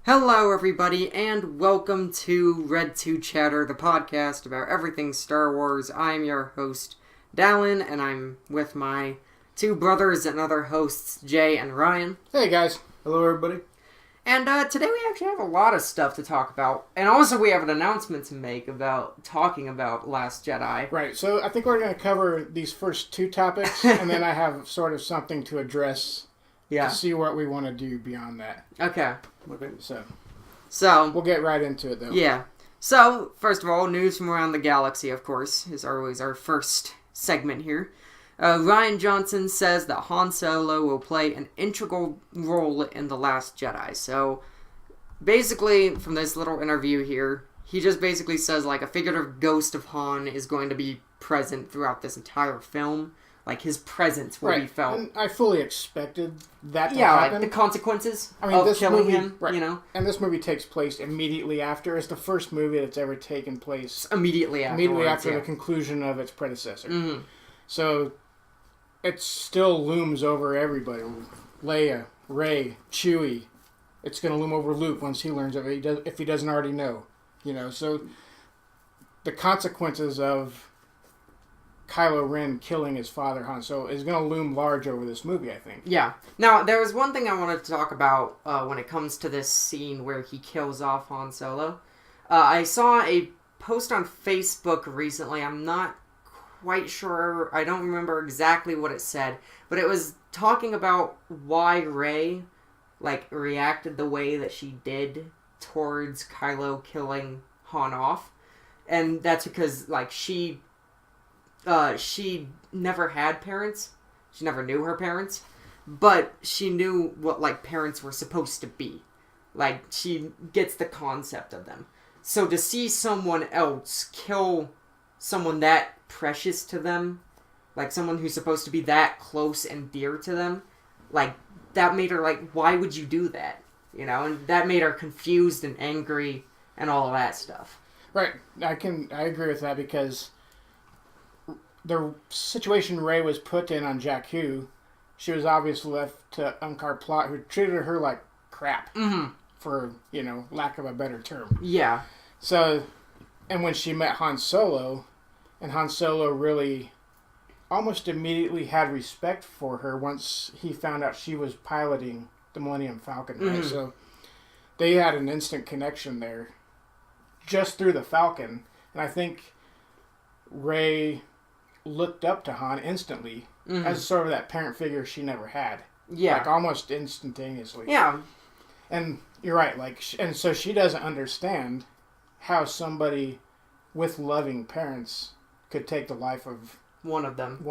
Hello, everybody, and welcome to Red 2 Chatter, the podcast about everything Star Wars. I'm your host, Dallin, and I'm with my two brothers and other hosts, Jay and Ryan. Hey, guys. Hello, everybody. And today we actually have a lot of stuff to talk about. And also we have an announcement to make about talking about Last Jedi. Right, so I think we're going to cover these first two topics, and then I have sort of something to address to see what we want to do beyond that. Okay. So we'll get right into it, though. Yeah. So, first of all, news from around the galaxy, of course, is always our first segment here. Rian Johnson says that Han Solo will play an integral role in The Last Jedi. So, basically, from this little interview here, he just basically says, like, a figurative ghost of Han is going to be present throughout this entire film. Like, his presence will be felt. And I fully expected that to happen. Like, the consequences of killing him, you know? And this movie takes place immediately after. It's the first movie that's ever taken place immediately after the conclusion of its predecessor. Mm-hmm. So, it still looms over everybody. Leia, Rey, Chewie. It's going to loom over Luke once he learns of it, if he doesn't already know. You know, so the consequences of Kylo Ren killing his father Han Solo is going to loom large over this movie, I think. Yeah. Now, there was one thing I wanted to talk about when it comes to this scene where he kills off Han Solo. I saw a post on Facebook recently. I'm not quite sure. I don't remember exactly what it said, but it was talking about why Rey, like, reacted the way that she did towards Kylo killing Han off. And that's because, like, she never had parents. She never knew her parents. But she knew what, like, parents were supposed to be. Like, she gets the concept of them. So to see someone else kill someone that precious to them, like, someone who's supposed to be that close and dear to them, like, that made her, like, why would you do that? You know, and that made her confused and angry and all of that stuff. Right. I agree with that because the situation Rey was put in on Jakku, she was obviously left to Unkar Plot, who treated her like crap, for, you know, lack of a better term. Yeah. So, and when she met Han Solo, and Han Solo really almost immediately had respect for her once he found out she was piloting the Millennium Falcon, right? So, they had an instant connection there just through the Falcon, and I think Rey looked up to Han instantly as sort of that parent figure she never had. Yeah. Like, almost instantaneously. Yeah. And you're right, like, and so she doesn't understand how somebody with loving parents could take the life of one of them.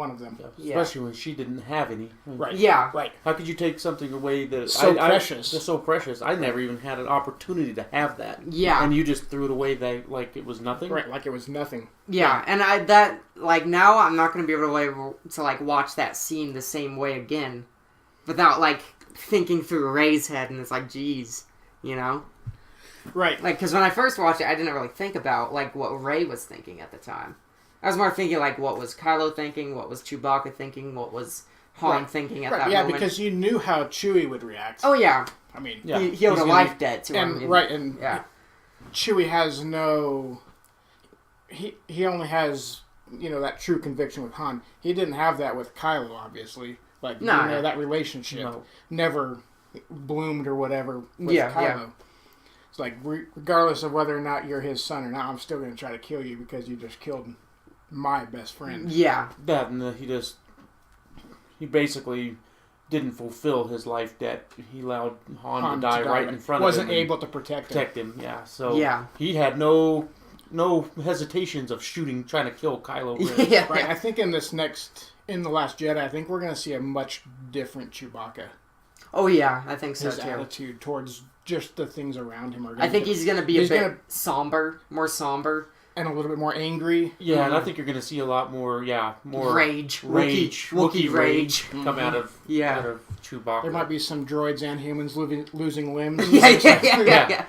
Yeah. Especially when she didn't have any. Right. Yeah. Right. How could you take something away that precious? That's so precious. I never even had an opportunity to have that. Yeah. And you just threw it away like it was nothing? Right, like it was nothing. Yeah, and now I'm not going to be able to, like, watch that scene the same way again without, like, thinking through Rey's head, and it's like, geez, you know? Right. Like, because when I first watched it, I didn't really think about, like, what Rey was thinking at the time. I was more thinking, like, what was Kylo thinking, what was Chewbacca thinking, what was Han thinking at that moment. Yeah, because you knew how Chewie would react. Oh, yeah. I mean, he owed a life debt to him. And Chewie has no... He only has, you know, that true conviction with Han. He didn't have that with Kylo, obviously. Like, that relationship never bloomed or whatever with Kylo. Yeah. It's like, regardless of whether or not you're his son or not, I'm still going to try to kill you because you just killed my best friend. Yeah. That, and he basically didn't fulfill his life debt. He allowed Han to die right in front of him. Wasn't able to protect him. Yeah. So he had no hesitations of trying to kill Kylo Ren. Yeah. Right. I think in The Last Jedi, I think we're going to see a much different Chewbacca. Oh, yeah. I think so, too. His attitude towards just the things around him are going I think he's going to be a bit more somber. And a little bit more angry. Yeah, and I think you're going to see a lot more rage. Wookiee rage come out of Chewbacca. There might be some droids and humans losing limbs. Yeah.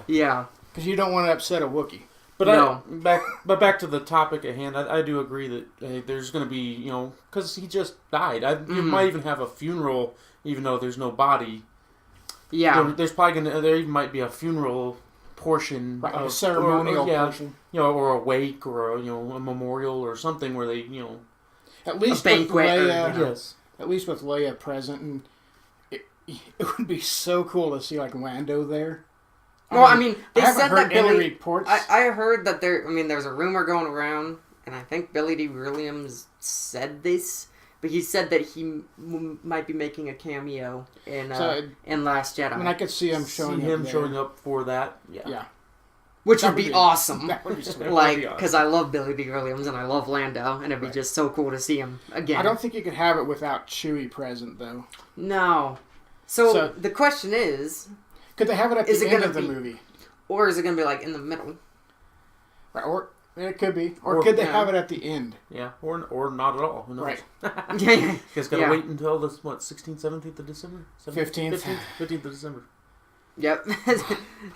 Because you don't want to upset a Wookiee. But back to the topic at hand, I do agree that there's going to be, you know, because he just died. You might even have a funeral, even though there's no body. Yeah. There's probably there even might be a funeral portion, Right, a ceremonial yeah, portion. or a wake, or a memorial, or something where they At least banquet with Leia, or, yes, at least with Leia present, and it would be so cool to see like Lando there. Well, I mean, they I haven't said heard that Billy. any reports. I heard that there's a rumor going around, and I think Billy D. Williams said this, but he said that he might be making a cameo in Last Jedi. I mean, I could see him showing up for that. Yeah. Which would be awesome. That would be sweet. Like, because I love Billy D. Williams and I love Lando, and it'd be just so cool to see him again. I don't think you could have it without Chewie present, though. No. So the question is... Could they have it at the end of the movie? Or is it going to be, like, in the middle? Right, or it could be. Or could they have it at the end? Yeah, or not at all. Who knows? Right. You guys got to wait until this, 16th, 17th of December? 15th. 15th of December. Yep.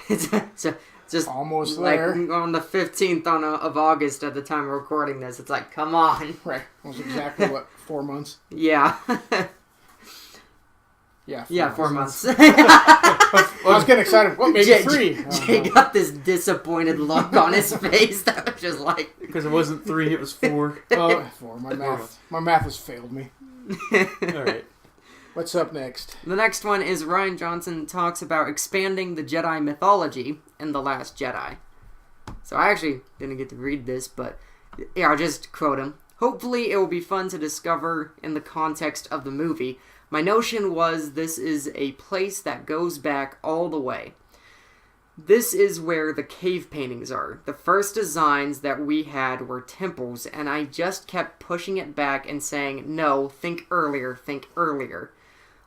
it's just almost like there. On the 15th of August at the time of recording this. It's like, come on. Right. That was exactly, 4 months? Yeah. Yeah, 4 months. I was getting excited. Well, maybe 3. Jay got this disappointed look on his face that was just like... Because it wasn't 3, it was 4. 4. My math has failed me. All right. What's up next? The next one is Ryan Johnson talks about expanding the Jedi mythology in The Last Jedi. So I actually didn't get to read this, but yeah, I'll just quote him. Hopefully it will be fun to discover in the context of the movie. My notion was this is a place that goes back all the way. This is where the cave paintings are. The first designs that we had were temples, and I just kept pushing it back and saying, no, think earlier, think earlier.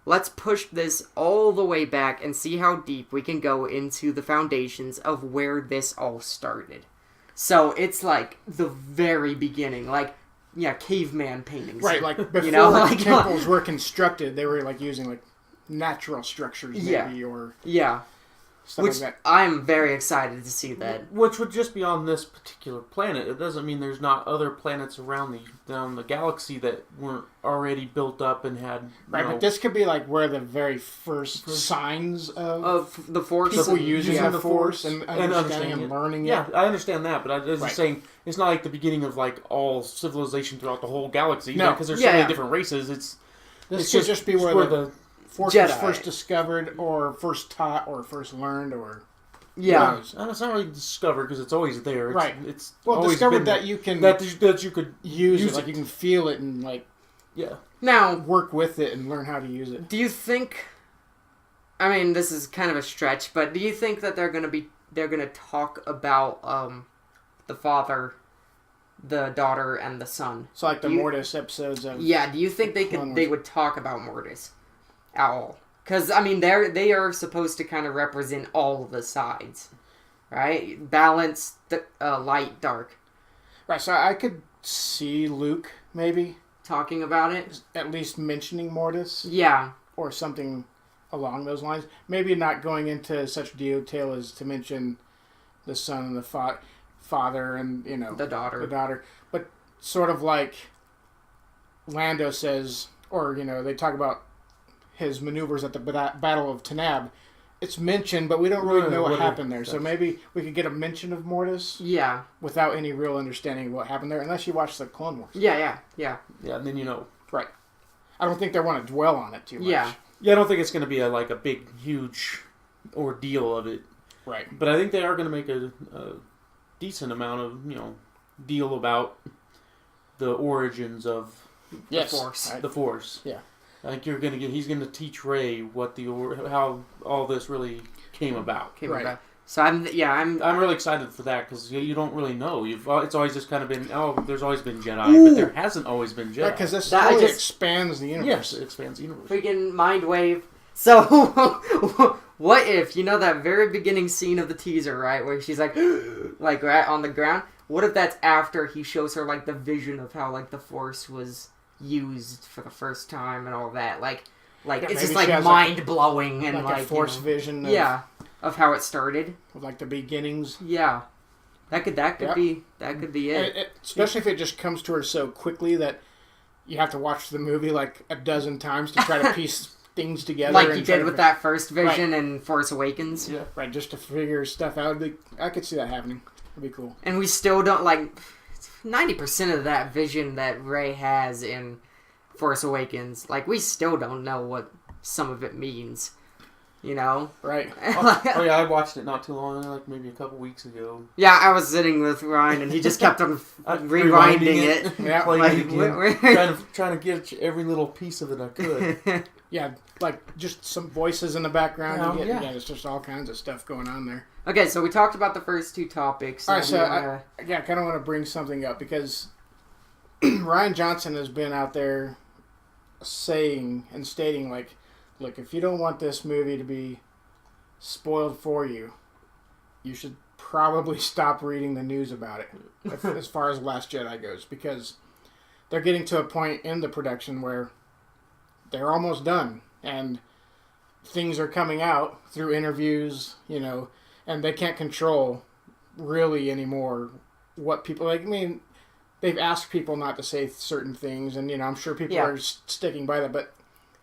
Let's push this all the way back and see how deep we can go into the foundations of where this all started. So it's like the very beginning, like, yeah, caveman paintings. Right, like before temples were constructed, they were like using like natural structures maybe or stuff which like that. I'm very excited to see that. Which would just be on this particular planet. It doesn't mean there's not other planets around the galaxy that weren't already built up and had but this could be like where the very first signs of the Force, people using the Force and understanding and learning. Yeah, I understand that, but I was just saying it's not like the beginning of like all civilization throughout the whole galaxy. No, because there's so many different races. This could just be where the Force was first discovered, or first taught, or first learned, or it's not really discovered because it's always there. It's always discovered that you can that you could use it. Like you can feel it and like now work with it and learn how to use it. Do you think? I mean, this is kind of a stretch, but do you think that they're gonna talk about the father, the daughter, and the son? So like the Mortis episodes of do you think they would talk about Mortis at all? Because I mean, they are supposed to kind of represent all of the sides, right? Balance, light, dark. Right. So I could see Luke maybe talking about it, at least mentioning Mortis. Yeah. Or something along those lines. Maybe not going into such detail as to mention the son and the father and the daughter, but sort of like Lando says, or they talk about his maneuvers at the Battle of Tanab. It's mentioned, but we don't really know what happened there. So maybe we could get a mention of Mortis. Yeah. Without any real understanding of what happened there, unless you watch the Clone Wars. Yeah, and then Right. I don't think they want to dwell on it too much. Yeah, I don't think it's going to be a big, huge ordeal of it. Right. But I think they are going to make a decent amount of, deal about the origins of the Force. The Force. Yeah. I think he's going to teach Rey how all this really came about. So I'm really excited for that because you don't really know. It's always just kind of been there's always been Jedi, but there hasn't always been Jedi. Because this really expands the universe. Yes, it expands the universe. Freaking mind wave. So what if that very beginning scene of the teaser, right, where she's like right on the ground? What if that's after he shows her the vision of how the Force was used for the first time and all that, it's just mind blowing and a Force vision. Of how it started, of the beginnings. Yeah, that could be it. Especially if it just comes to her so quickly that you have to watch the movie a dozen times to try to piece things together. Like and you try did to with that first vision in Force Awakens. Yeah. Right, just to figure stuff out. I could see that happening. It'd be cool. And we still don't, 90% of that vision that Rey has in Force Awakens, we still don't know what some of it means. You know? Right. Oh yeah, I watched it not too long, maybe a couple weeks ago. Yeah, I was sitting with Ryan and he just kept on rewinding it. Yeah, playing it again. trying to get every little piece of it I could. Yeah, just some voices in the background. Yeah. There's just all kinds of stuff going on there. Okay, so we talked about the first two topics. All right, so I kind of want to bring something up because Ryan Johnson has been out there saying and stating, look, if you don't want this movie to be spoiled for you, you should probably stop reading the news about it as far as Last Jedi goes, because they're getting to a point in the production where they're almost done, and things are coming out through interviews, and they can't control really anymore what people they've asked people not to say certain things, and I'm sure people are sticking by that, but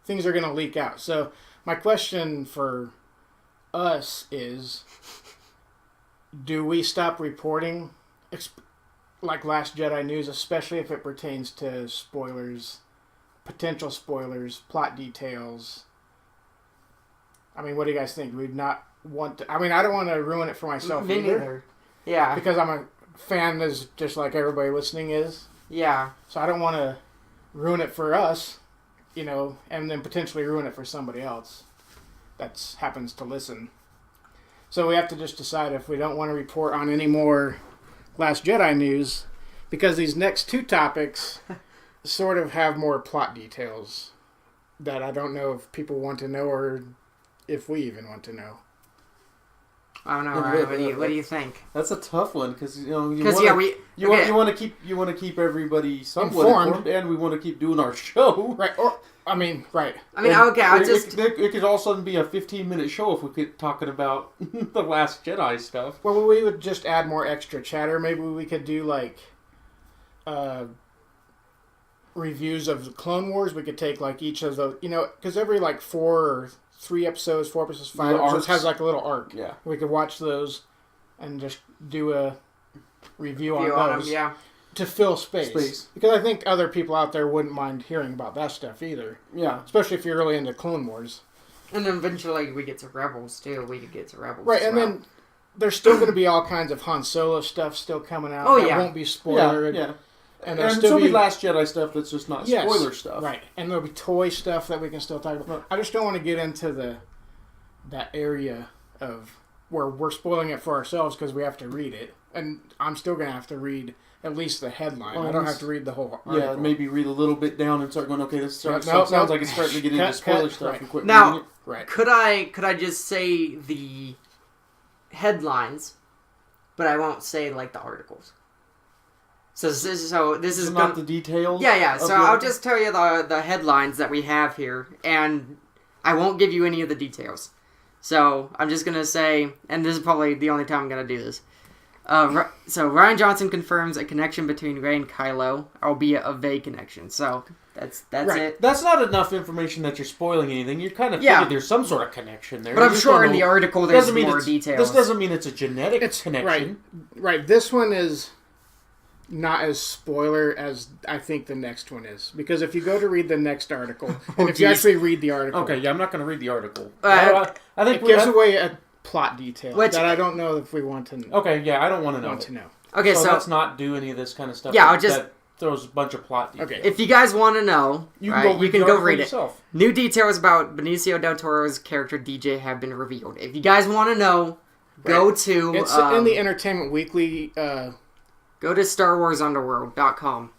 things are going to leak out. So my question for us is, do we stop reporting Last Jedi news, especially if it pertains to spoilers, potential spoilers, plot details? What do you guys think? We'd not want to... I don't want to ruin it for myself Me either. neither. Yeah. Because I'm a fan, as just like everybody listening is. Yeah. So I don't want to ruin it for us, and then potentially ruin it for somebody else that happens to listen. So we have to just decide if we don't want to report on any more Last Jedi news, because these next two topics sort of have more plot details that I don't know if people want to know or if we even want to know. I don't know, Ryan. What do you think? That's a tough one because you want to keep everybody somewhat informed, and we want to keep doing our show. Right. Right. It could all of a sudden be a 15-minute show if we keep talking about the Last Jedi stuff. Well, we would just add more extra chatter. Maybe we could do reviews of the Clone Wars. We could take each of those, because every 4 episodes, 5 episodes has a little arc. Yeah. We could watch those and just do a review on those. Yeah. To fill space. Because I think other people out there wouldn't mind hearing about that stuff either. Yeah. Especially if you're really into Clone Wars. And then eventually we get to Rebels, too. We could get to Rebels. Right, and then there's still going to be all kinds of Han Solo stuff still coming out. Oh, that yeah. won't be spoilered. Yeah. And there'll still be Last Jedi stuff that's just not spoiler stuff. Right. And there'll be toy stuff that we can still talk about. I just don't want to get into that area of where we're spoiling it for ourselves because we have to read it. And I'm still going to have to read at least the headline. I don't have to read the whole article. Yeah, maybe read a little bit down and start going, okay, this sounds like it's starting to get into spoiler stuff. Right. And quit now, reading it. Right. Could I just say the headlines, but I won't say the articles? So this is not the details. Yeah. So I'll just tell you the headlines that we have here, and I won't give you any of the details. So I'm just gonna say, and this is probably the only time I'm gonna do this. So Ryan Johnson confirms a connection between Rey and Kylo, albeit a vague connection. So that's it. That's not enough information that you're spoiling anything. You kind of figured there's some sort of connection there. But I'm sure in the article there's more details. This doesn't mean it's a genetic connection. Right. This one is not as spoiler as I think the next one is. Because if you go to read the next article, and if you actually read the article... Okay, I'm not going to read the article. I think it gives away a plot detail that I don't know if we want to know. Okay, yeah, I don't want to know. Okay, so let's not do any of this kind of stuff. Yeah, that throws a bunch of plot details. Okay. If you guys want to know, you can go read it. Yourself. New details about Benicio del Toro's character DJ have been revealed. If you guys want to know, go to... It's in the Entertainment Weekly... Go to StarWarsUnderworld.com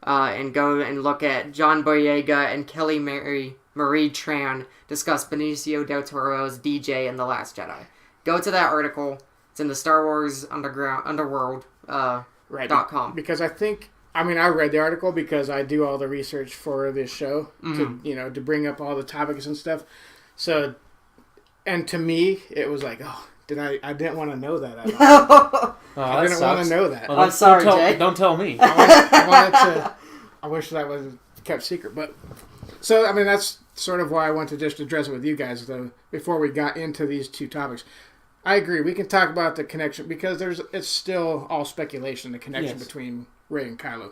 and go and look at John Boyega and Kelly Marie Tran discuss Benicio del Toro's DJ in The Last Jedi. Go to that article. It's in the Star Wars Underworld.com. Because I think... I read the article because I do all the research for this show to bring up all the topics and stuff. So, and to me, it was like, I didn't want to know that at all. I didn't want to know that. I'm sorry, Jay. Don't tell me. I wish that was kept secret. But so, that's sort of why I want to just address it with you guys, though, before we got into these two topics. I agree. We can talk about the connection because it's still all speculation, the connection between Rey and Kylo.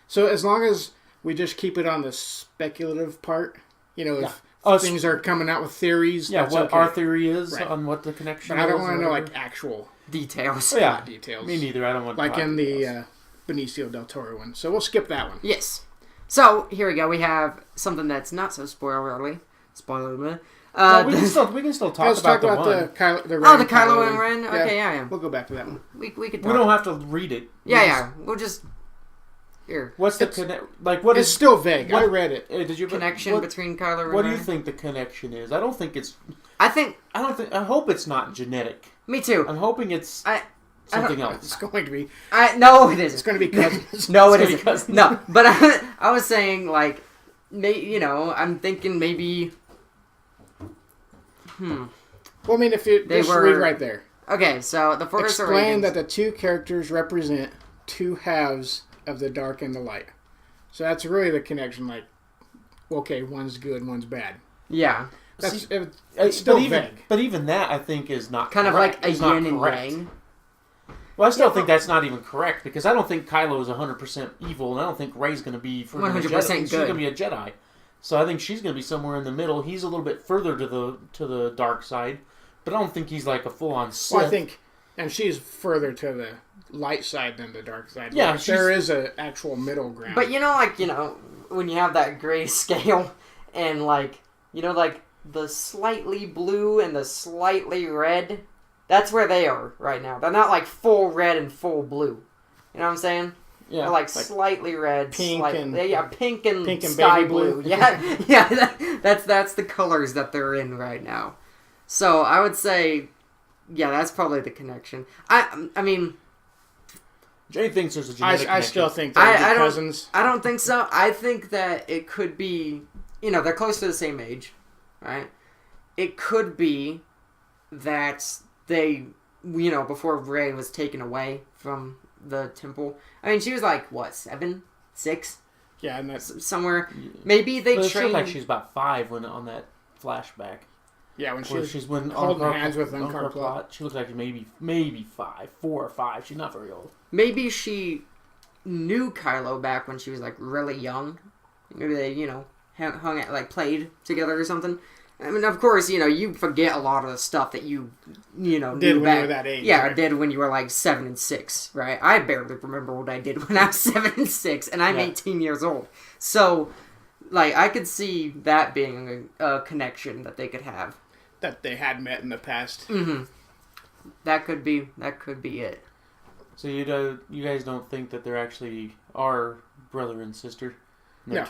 So as long as we just keep it on the speculative part, if things are coming out with theories. Yeah, what okay. our theory is on what the connection is. But I don't want to know, like, actual details. Details. Me neither. I don't want like in the Benicio del Toro one. So we'll skip that one. Yes. So, here we go. We have something that's not so spoiler-y. Spoiler-y. We can still talk about the one. the Kylo and Ren? Okay, yeah. We'll go back to that one. We could talk. We don't have to read it. We'll just... Here. What's the What it's is still vague. I read it. Did you connection between Kylo and Ren? What do you think the connection is? I don't think it's... I hope it's not genetic. Me too. I'm hoping it's something else. It's going to be... No, it isn't. It's going to be cousins. No, it isn't. No, but I was saying, like, I'm thinking maybe... Well, I mean, if you just read right there. Okay, so the Force explain that the two characters represent two halves of the dark and the light. So that's really the connection, like, okay, one's good, one's bad. Yeah. It's still vague. But even that, I think, is not kind correct. Of like a yin and yang. Well, I still think that's not even correct, because I don't think Kylo is 100% evil, and I don't think Rey's going to be 100% good. She's going to be a Jedi. So I think she's going to be somewhere in the middle. He's a little bit further to the dark side, but I don't think he's like a full-on Sith. Well, I think, and she's further to the light side than the dark side. Yeah, there is an actual middle ground. But when you have that gray scale and like the slightly blue and the slightly red, that's where they are right now. They're not like full red and full blue. You know what I'm saying? Yeah, they're like slightly red, pink and pink and sky baby blue. Yeah, that's the colors that they're in right now. So I would say, yeah, that's probably the connection. I mean, Jay thinks there's a genetic connection. I still think they're cousins. I don't think so. I think that it could be, they're close to the same age, right? It could be that they, before Rey was taken away from the temple. I mean, she was like, what, 7, 6? Yeah, and that's somewhere. Maybe they trained... It feels like she's about 5 when on that flashback. Yeah, when she's holding hands with Uncle Plot. She looks like maybe 5, 4 or 5. She's not very old. Maybe she knew Kylo back when she was like really young. Maybe they, hung out, like played together or something. I mean, of course, you forget a lot of the stuff that you did knew when back. you were that age. Yeah, right? I did when you were like 7 and 6, right? I barely remember what I did when I was 7 and 6, and I'm 18 years old. So, like, I could see that being a connection that they could have. That they had met in the past. Mm-hmm. That could be it. So you guys don't think that there actually are brother and sister? No.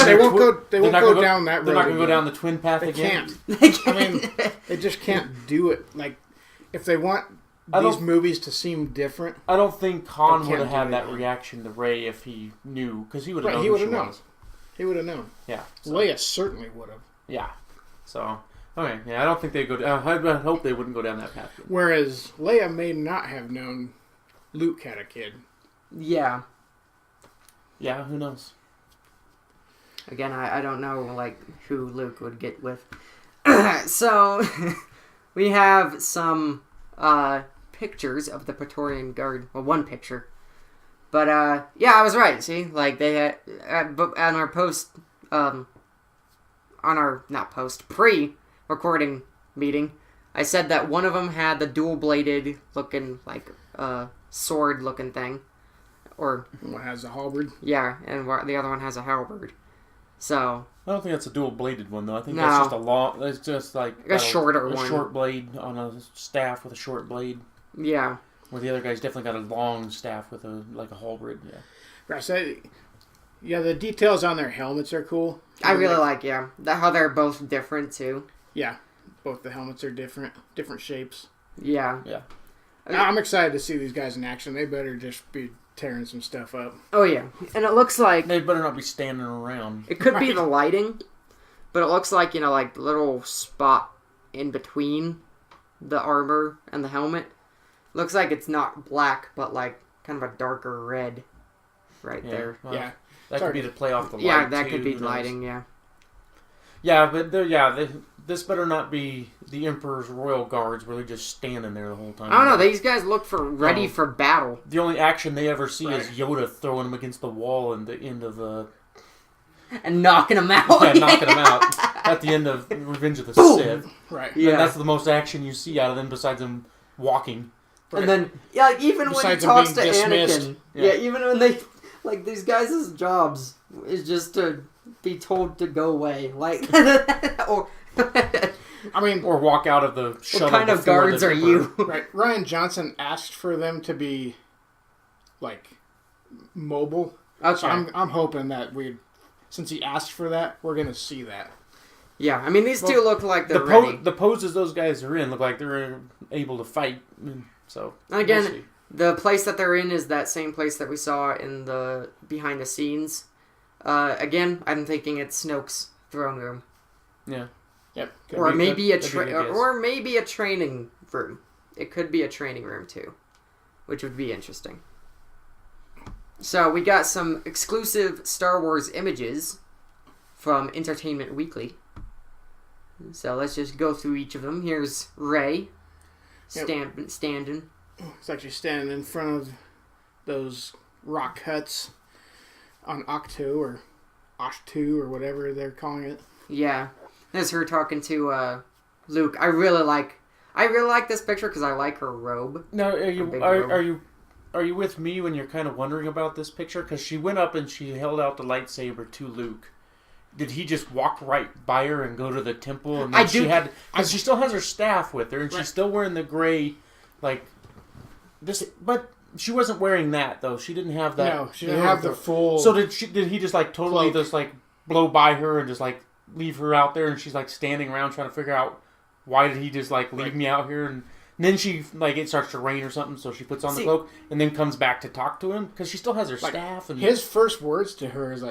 They won't go down that road. They're not going to go down the twin path again? They can't. I mean, they just can't do it. Like, if they want these movies to seem different... I don't think Han would have had that reaction to Rey if he knew, because he would have known who she was. He would have known. Yeah. So. Leia certainly would have. Yeah. So... Okay, yeah, I don't think they'd go down... I hope they wouldn't go down that path. Whereas Leia may not have known Luke had a kid. Yeah. Yeah, who knows? Again, I don't know, like, who Luke would get with. So, we have some pictures of the Praetorian Guard. Well, one picture. But, yeah, I was right, see? Like, they had... on our post... pre-recording meeting, I said that one of them had the dual-bladed looking, like, sword-looking thing. Or... One has a halberd. Yeah, and the other one has a halberd. So... I don't think that's a dual-bladed one, though. I think that's just a long... It's just, like... A shorter one. A short blade on a staff with a short blade. Yeah. Where the other guy's definitely got a long staff with a halberd, yeah. Right, so... Yeah, the details on their helmets are cool. I really like how they're both different, too. Yeah, both the helmets are different shapes. Yeah. Yeah. I'm excited to see these guys in action. They better just be tearing some stuff up. Oh, yeah. And it looks like... They better not be standing around. It could be the lighting, but it looks like, like, the little spot in between the armor and the helmet. Looks like it's not black, but, like, kind of a darker red there. Well, yeah. That could be to play off the light, yeah, that too, could be lighting, yeah. Yeah, but this better not be the Emperor's Royal Guards where they're just standing there the whole time. I don't know. These guys look ready for battle. The only action they ever see is Yoda throwing them against the wall in the end of the... And knocking them out. Yeah, knocking them out at the end of Revenge of the Sith. Right. Yeah. And that's the most action you see out of them besides them walking. Right. And then, even besides when he talks to dismissed. Anakin, even when they, these guys' jobs is just to be told to go away, or or walk out of the shuttle. What kind of guards are you? Right. Rian Johnson asked for them to be, mobile. Okay. So I'm hoping that since he asked for that, we're gonna see that. Yeah, I mean these two look like they're ready. The poses those guys are in look like they're able to fight. So and again, the place that they're in is that same place that we saw in the behind the scenes. Again, I'm thinking it's Snoke's throne room. Yeah. Yep. Or maybe a training room. It could be a training room too, which would be interesting. So we got some exclusive Star Wars images from Entertainment Weekly. So let's just go through each of them. Here's Rey standing. It's actually standing in front of those rock huts on Ahch-To or whatever they're calling it. Yeah, there's her talking to Luke. I really like this picture because I like her robe. Now, are you with me when you're kind of wondering about this picture? Because she went up and she held out the lightsaber to Luke. Did he just walk right by her and go to the temple? And then she still has her staff with her, and she's still wearing the gray, this. But she wasn't wearing that though. She didn't have that. No, she didn't have the full. So did he just totally cloak. just blow by her and just leave her out there, and she's standing around trying to figure out why did he just leave me out here and. And then she, it starts to rain or something, so she puts on the cloak and then comes back to talk to him because she still has her staff. And his first words to her is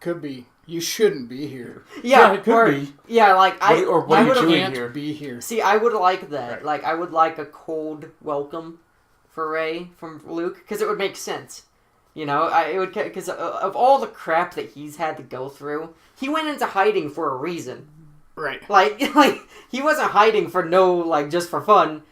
could be, you shouldn't be here. Yeah, it could be. Yeah, what are you doing here? Be here. See, I would like that. Right. I would like a cold welcome for Rey from Luke because it would make sense. It would because of all the crap that he's had to go through, he went into hiding for a reason. Right. He wasn't hiding for just for fun.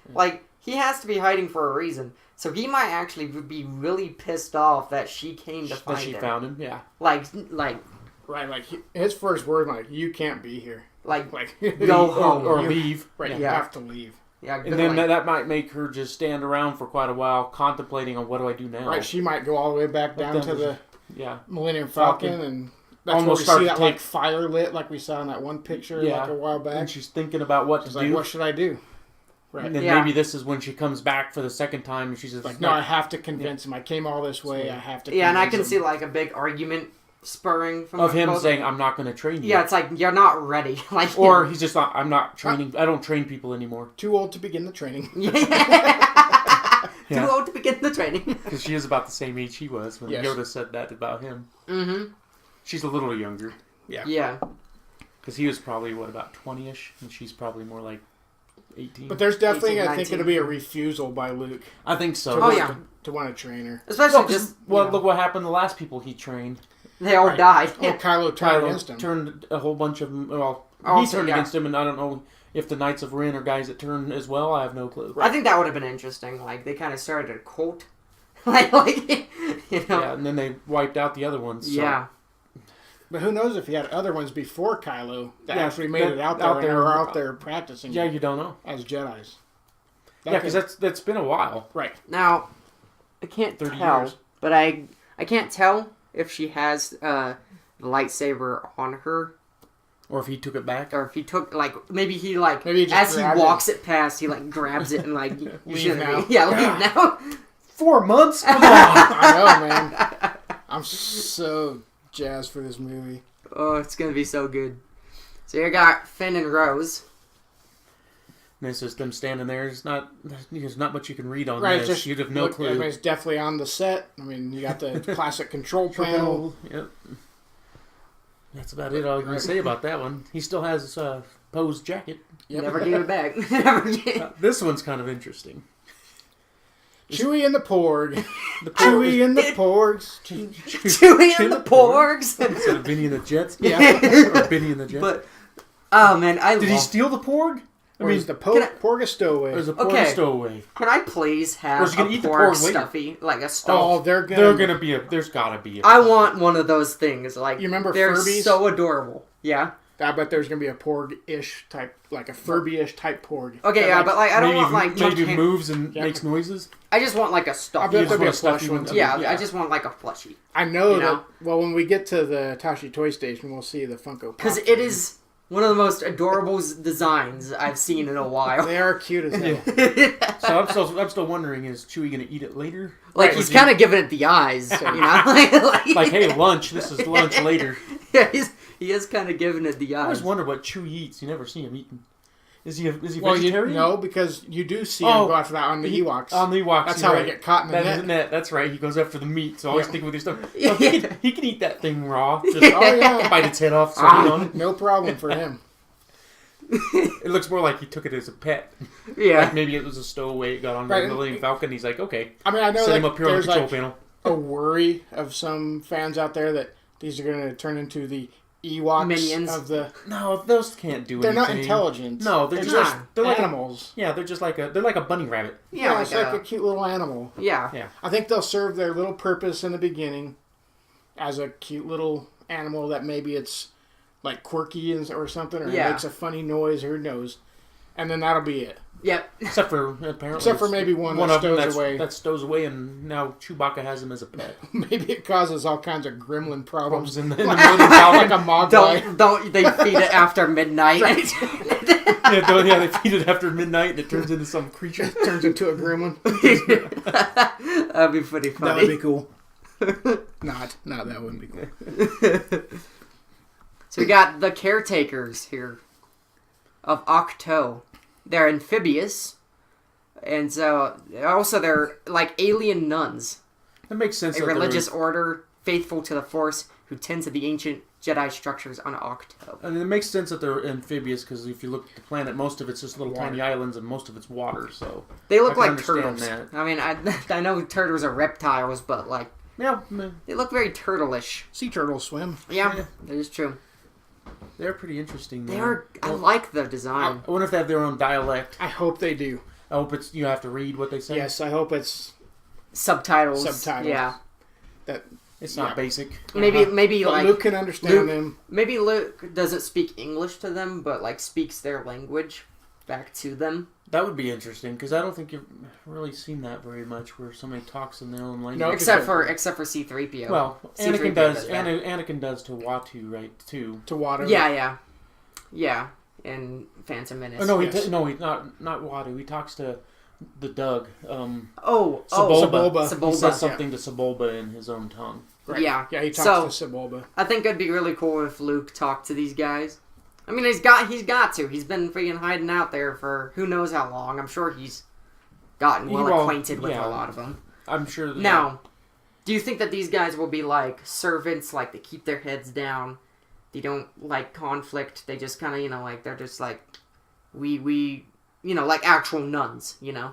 He has to be hiding for a reason. So he might actually be really pissed off that she came to find him. That she found him, yeah. Right, his first word, you can't be here. Go home. Or leave. Right, you have to leave. Yeah, and then that might make her just stand around for quite a while, contemplating on what do I do now. Right, she might go all the way back down to the Millennium Falcon and... That's almost where we see that fire lit like we saw in that one picture a while back. And she's thinking about what to do. What should I do? Right. And then maybe this is when she comes back for the second time and she's just no, I have to convince him. I came all this way. I have to convince him. Yeah, and I can see a big argument spurring from of him saying, I'm not going to train you. Yeah, it's you're not ready. Or he's just not, I'm not training, I don't train people anymore. Too old to begin the training. Too old to begin the training. Because she is about the same age he was when Yoda said that about him. Mm-hmm. She's a little younger. Yeah. Yeah. Because he was probably, about 20-ish? And she's probably more 18. But there's definitely, 18, I think it'll be a refusal by Luke. I think so. To want to train her. Especially look what happened to the last people he trained. They all died. Oh, Kylo turned against him. Turned a whole bunch of them. Well, he turned against him, and I don't know if the Knights of Ren are guys that turn as well. I have no clue. I think that would have been interesting. They kind of started a cult. Yeah, and then they wiped out the other ones. So. Yeah. But who knows if he had other ones before Kylo that actually made it out there and are out there practicing. Yeah, you don't know. As Jedis. Because that's been a while. Right. Now, I can't 30 tell, years. but I can't tell if she has the lightsaber on her. Or if he took it back. Or if he took, maybe he as he walks it past, he, grabs it and, you leave now. Yeah, leave now. 4 months? Come on! I know, man. I'm so jazzed for this movie. Oh, it's going to be so good. So you got Finn and Rose. And it's just them standing there. There's not much you can read on this. Just, you'd have no clue. Everybody's definitely on the set. I mean, you got the classic control panel. Yep. That's about it all I can say about that one. He still has Poe's jacket. Yep. Never gave it back. This one's kind of interesting. Chewie and the Porg. Chewie and the Porgs. Chewie and the Porgs. Instead of Benny and the Jets? Yeah. Or Benny and the Jets? But, oh man, Did he steal the Porg? I mean, the Porg a stowaway. Or is the Porg Okay. a stowaway? Can I please have Or is a he gonna eat the porg porg later? stuffy, like a Oh, stuffed? they're Gonna be there's gotta be a... I want one of those things. Like, You remember they're Furbies? so adorable. Yeah. I bet there's going to be a Porg-ish type, like a Furby-ish type Porg. Okay, yeah, but like I don't want like maybe just moves and makes noises. I just want like a I stuffy. bet there'll be a just want a plush stuffy one. one. Yeah, I just want like a plushie. I know You know? that. Well, when we get to the Tashi Toy Station, we'll see the Funko Pop. Because it is one of the most adorable designs I've seen in a while. They are cute as hell. So I'm still wondering, is Chewie gonna eat it later? Like he's kind of giving it the eyes, you know. Like, hey, lunch. This is lunch later. Yeah, he is kind of giving it the I always eyes. wonder what Chewie eats. You never see him eating. Is he Well, vegetarian? no, because you do see him go after that on the Ewoks. On the Ewoks. That's you're how right. they get caught in the net. That's right. He goes after the meat, so always stick with your stuff. Yeah. So he can eat that thing raw. Just Oh, yeah. bite its head off. So you know. No problem for him. It looks more like he took it as a pet. Yeah. Like maybe it was a stowaway. It got on the Right. Millennium Falcon. He's like, okay. I mean, I know Set him that up here on the there's control like panel. a worry of some fans out there that these are going to turn into the Ewoks Minions. of the... No, those can't do They're anything. not intelligent. No, they're just not. they're like animals. they're just like a bunny rabbit. Yeah, it's like a cute little animal. yeah. I think they'll serve their little purpose in the beginning as a cute little animal that maybe it's like quirky or something, or Yeah. makes a funny noise, who knows. And then that'll be it. Yep. Except for apparently, Except for maybe one that of them stows away. that stows away, and now Chewbacca has him as a pet. Maybe it causes all kinds of gremlin problems. Problems in the Millennium Falcon. Like a mogwai. Don't they feed it after midnight? Yeah, they feed it after midnight, and it turns into some creature. Turns into a gremlin. That'd be pretty That funny. would be cool. Not that wouldn't be cool. So we got the caretakers here of Octo. They're amphibious, and so also they're like alien nuns, That makes sense. a that religious order faithful to the Force who tend to the ancient Jedi structures on Octo. I mean, it makes sense that they're amphibious because if you look at the planet, most of it's just little tiny islands and most of it's water. So They look I can like understand turtles. that. I mean, I know turtles are reptiles, but like yeah, they look very turtle-ish. Sea turtles swim. Yeah, Yeah. that is true. they're pretty interesting. They though. are. I like the design. I wonder if they have their own dialect. I hope they do. I hope it's you have to read what they say. Yes, I hope it's Subtitles. Yeah. that. It's not Yeah. basic. Maybe But like Luke can understand them. maybe Luke doesn't speak English to them, but like speaks their language back to them. That would be interesting because I don't think you've really seen that very much, where somebody talks in their own language. No, Except for C-3PO. well, C-3PO Anakin does. does that. Anakin does to Watu, right? Too. To water. Yeah. And Phantom Menace. Oh no, Yes. he not Watu. He talks to the Doug. Oh, Sebulba. Sebulba. He says something to Sebulba in his own tongue. Right. Yeah. Yeah, he talks So- to Sebulba. I think it'd be really cool if Luke talked to these guys. I mean, he's got to. He's been freaking hiding out there for who knows how long. I'm sure he's gotten well acquainted with a lot of them. I'm sure. That Now, do you think that these guys will be like servants, like they keep their heads down, they don't like conflict, they just kind of, like, they're just like, we, like actual nuns, Yeah,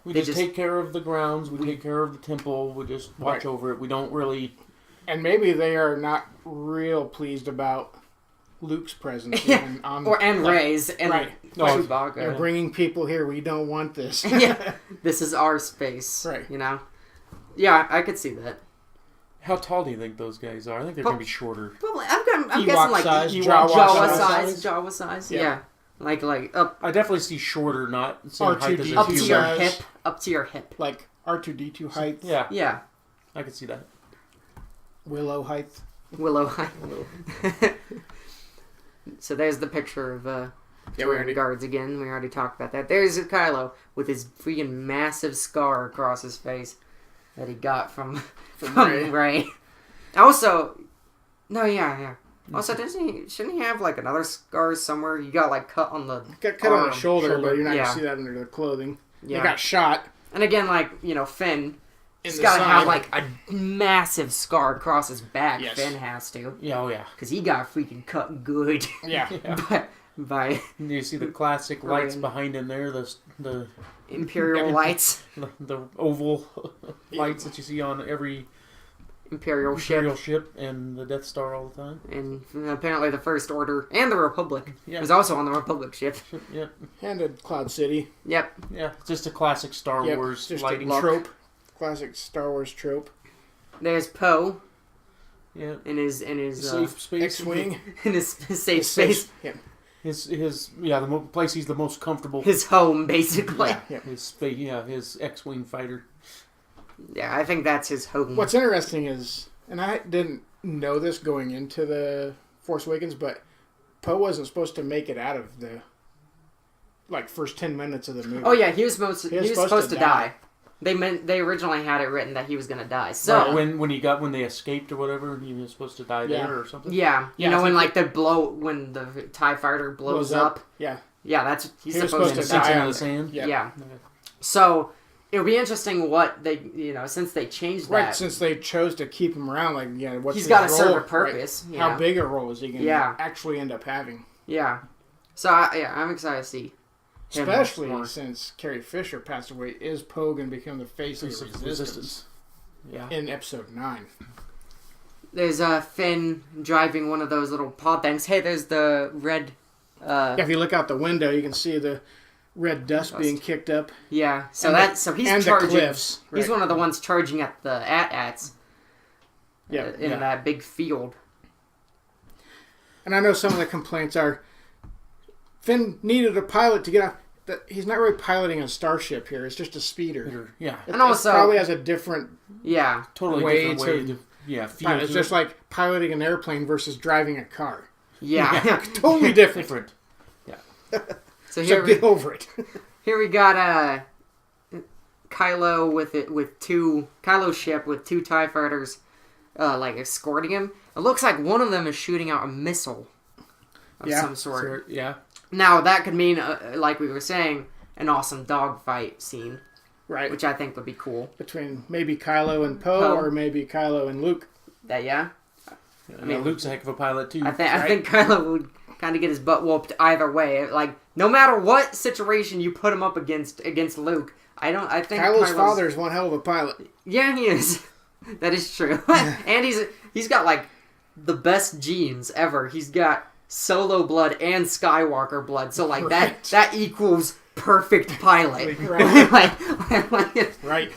we They just just- take care of the grounds. We take care of the temple. We just watch Right. over it. We don't really. And maybe they are not real pleased about Luke's presence. even on, and Rey's, and right. No, Chewbacca. They're bringing people here. We don't want this. Yeah, this is our space, Right. Yeah, I could see that. How tall do you think those guys are? I think they're Pro- gonna be shorter. Probably, I'm Ewok guessing like size, Jawa Jawa size, size. Jawa size, Yeah. yeah. Like up I definitely see shorter, not same height as R2D2 up to a your size. hip, up to your hip. Like R2D2 height, Yeah, Yeah, I could see that. Willow height. Willow height. So there's the picture of Yeah, we already guards again. We already talked about that. There's Kylo with his freaking massive scar across his face that he got from Rey. Rey. Also, no, yeah. Also, shouldn't he have like another scar somewhere? He got like cut on the got cut on arm. the shoulder, but you're not Yeah. gonna see that under the clothing. Yeah. He got shot. And again, like, Finn, In he's the got to have side. like a massive scar across his back. Yes. Finn has to, Yeah, oh yeah. because he got freaking cut good. Yeah. Yeah. by And you see the classic lights behind him there, the Imperial lights, the oval lights that you see on every Imperial ship and the Death Star all the time. and apparently the First Order and the Republic Yeah. was also on the Republic ship. Yep. And at Cloud City. Yep. Yeah, it's just a classic Star Wars just lighting a trope. Classic Star Wars trope. There's Poe. Yeah. In his Safe space. X-wing. in his safe space, Yeah. The place he's the most comfortable. his home basically. Yeah. His X-wing fighter. Yeah, I think that's his home. What's interesting is, and I didn't know this going into the Force Awakens, but Poe wasn't supposed to make it out of the first 10 minutes of the movie. Oh yeah, he was supposed to die. They originally had it written that he was gonna die. So right, when they escaped or whatever, he was supposed to die there or something. yeah, you know when when the TIE fighter blows up. Yeah. Yeah, that's he's He was supposed to Sinks die. into the sand. Yeah. So it'll be interesting what they since they changed that. Right, since they chose to keep him around, what's he's his got to role, serve a purpose. right? Yeah. How big a role is he going to actually end up having? Yeah. So I'm excited to see. Especially since Carrie Fisher passed away, is Poe going to become the face of the Resistance? Yeah. In Episode 9. There's Finn driving one of those little pod things. Hey, there's the red. If you look out the window, you can see the red dust being kicked up. Yeah. So he's and charging. The cliffs. He's right. one of the ones charging at the AT-ATs. In that big field. And I know some of the complaints are Finn needed a pilot to get off. He's not really piloting a starship here. It's just a speeder. Yeah. And also probably has a different totally way different way to feel. It's just like piloting an airplane versus driving a car. Yeah. Totally different. Yeah. So get over it. Here we got Kylo's ship with two TIE fighters escorting him. It looks like one of them is shooting out a missile of some sort. Yeah. Now that could mean, like we were saying, an awesome dogfight scene. Right. Which I think would be cool. Between maybe Kylo and Poe, or maybe Kylo and Luke. Yeah. I mean, Luke's a heck of a pilot too. I think Kylo would kind of get his butt whooped either way. Like, no matter what situation you put him up against Luke, I think Kylo's father is one hell of a pilot. Yeah, he is. That is true. And he's got the best genes ever. He's got Solo blood and Skywalker blood. So that equals perfect pilot. Right. Right.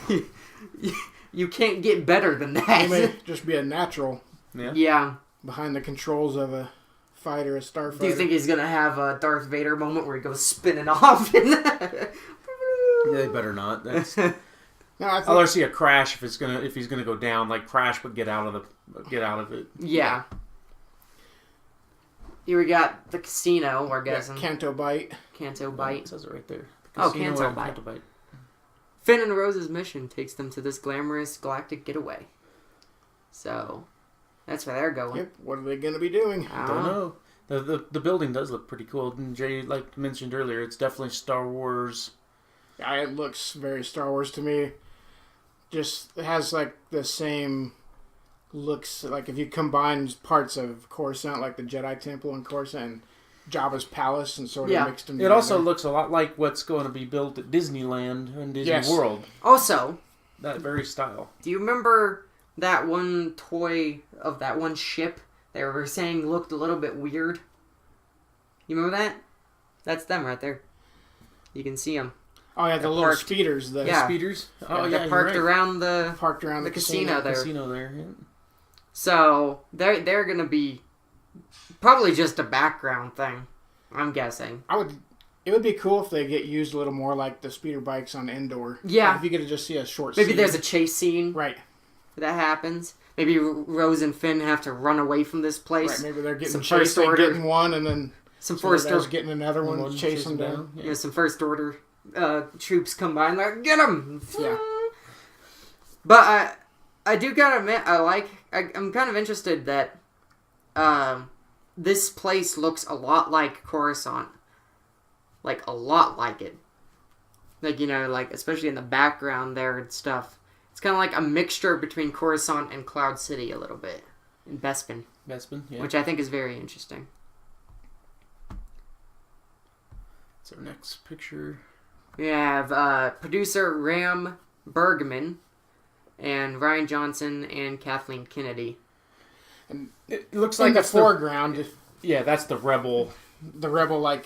You can't get better than that. He may just be a natural. Yeah. Behind the controls of a fighter, a starfighter. Do you think he's gonna have a Darth Vader moment where he goes spinning off? They better not. That's. No, I'd rather see a crash if he's gonna go down, crash, but get out of it. Yeah. Here we got the casino, we're guessing. Canto Bight. Canto Bight. It says it right there. Canto Bight. Finn and Rose's mission takes them to this glamorous galactic getaway. So, that's where they're going. Yep. What are they going to be doing? I Don't know. The building does look pretty cool. And Jay, like mentioned earlier, it's definitely Star Wars. Yeah, it looks very Star Wars to me. Just it has the same looks. If you combine parts of Coruscant, like the Jedi Temple in Coruscant, and Jabba's palace, and sort of mixed them together. It also looks a lot like what's going to be built at Disneyland and Disney World. Also, that very style. Do you remember that one toy of that one ship they were saying looked a little bit weird? You remember that? That's them right there. You can see them. Oh yeah, the little speeders. The speeders. Oh they're parked around the casino there. Casino there. Yeah. So they're gonna be probably just a background thing. I'm guessing. It would be cool if they get used a little more like the speeder bikes on Endor. Yeah. If you get to just see a short. Maybe scene. there's a chase scene. Right. That happens. Maybe Rose and Finn have to run away from this place. Right. Maybe they're getting chased. They're getting one, and then some first order getting another one to chase them down. Yeah. Some first order troops come by and get them. Yeah. But I do gotta admit, I'm kind of interested that this place looks a lot like Coruscant. A lot like it. Especially in the background there and stuff. It's kind of like a mixture between Coruscant and Cloud City a little bit. In Bespin. Yeah. Which I think is very interesting. What's our next picture? We have producer Ram Bergman and Ryan Johnson and Kathleen Kennedy. And it looks like the foreground. Yeah, that's the rebel. The rebel, like,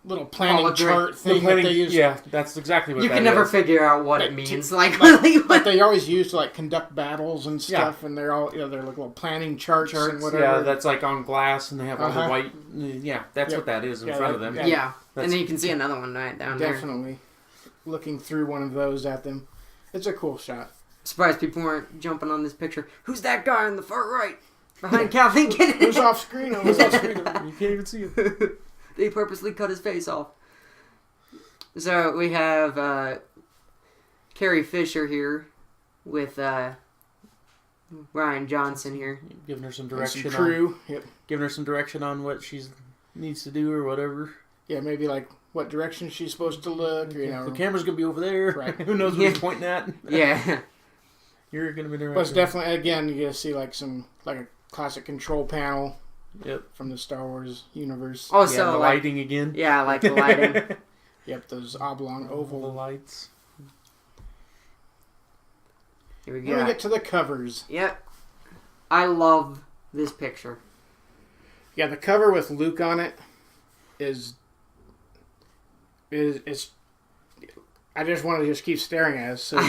little planning chart the thing that they use. Yeah, that's exactly what you that can never is. figure out what it means. Like they always use to, like, conduct battles and stuff, and they're all, they're like little planning charts and whatever. Yeah, that's like on glass, and they have all the white. Yeah, that's what that is in front of them. Yeah, and then you can see another one right down there. Definitely. Looking through one of those at them. It's a cool shot. Surprised people weren't jumping on this picture. Who's that guy on the far right? Behind Kathleen Kennedy. Who's off screen? Who's off screen? You can't even see it. They purposely cut his face off. So we have Carrie Fisher here with Ryan Johnson here. Giving her some direction. Some crew. Giving her some direction on what she needs to do or whatever. Yeah, maybe like what direction she's supposed to look. Or, you know, the camera's going to be over there. Right. Who knows what he's pointing at? Yeah. You're going to be there. But it's definitely, again, you get to see like a classic control panel. Yep. From the Star Wars universe. Oh, so the like, lighting again. Yeah, like the lighting. Yep, those oblong oval lights. Here we go. Then we get to the covers. Yep. I love this picture. Yeah, the cover with Luke on it is I just want to just keep staring at it. So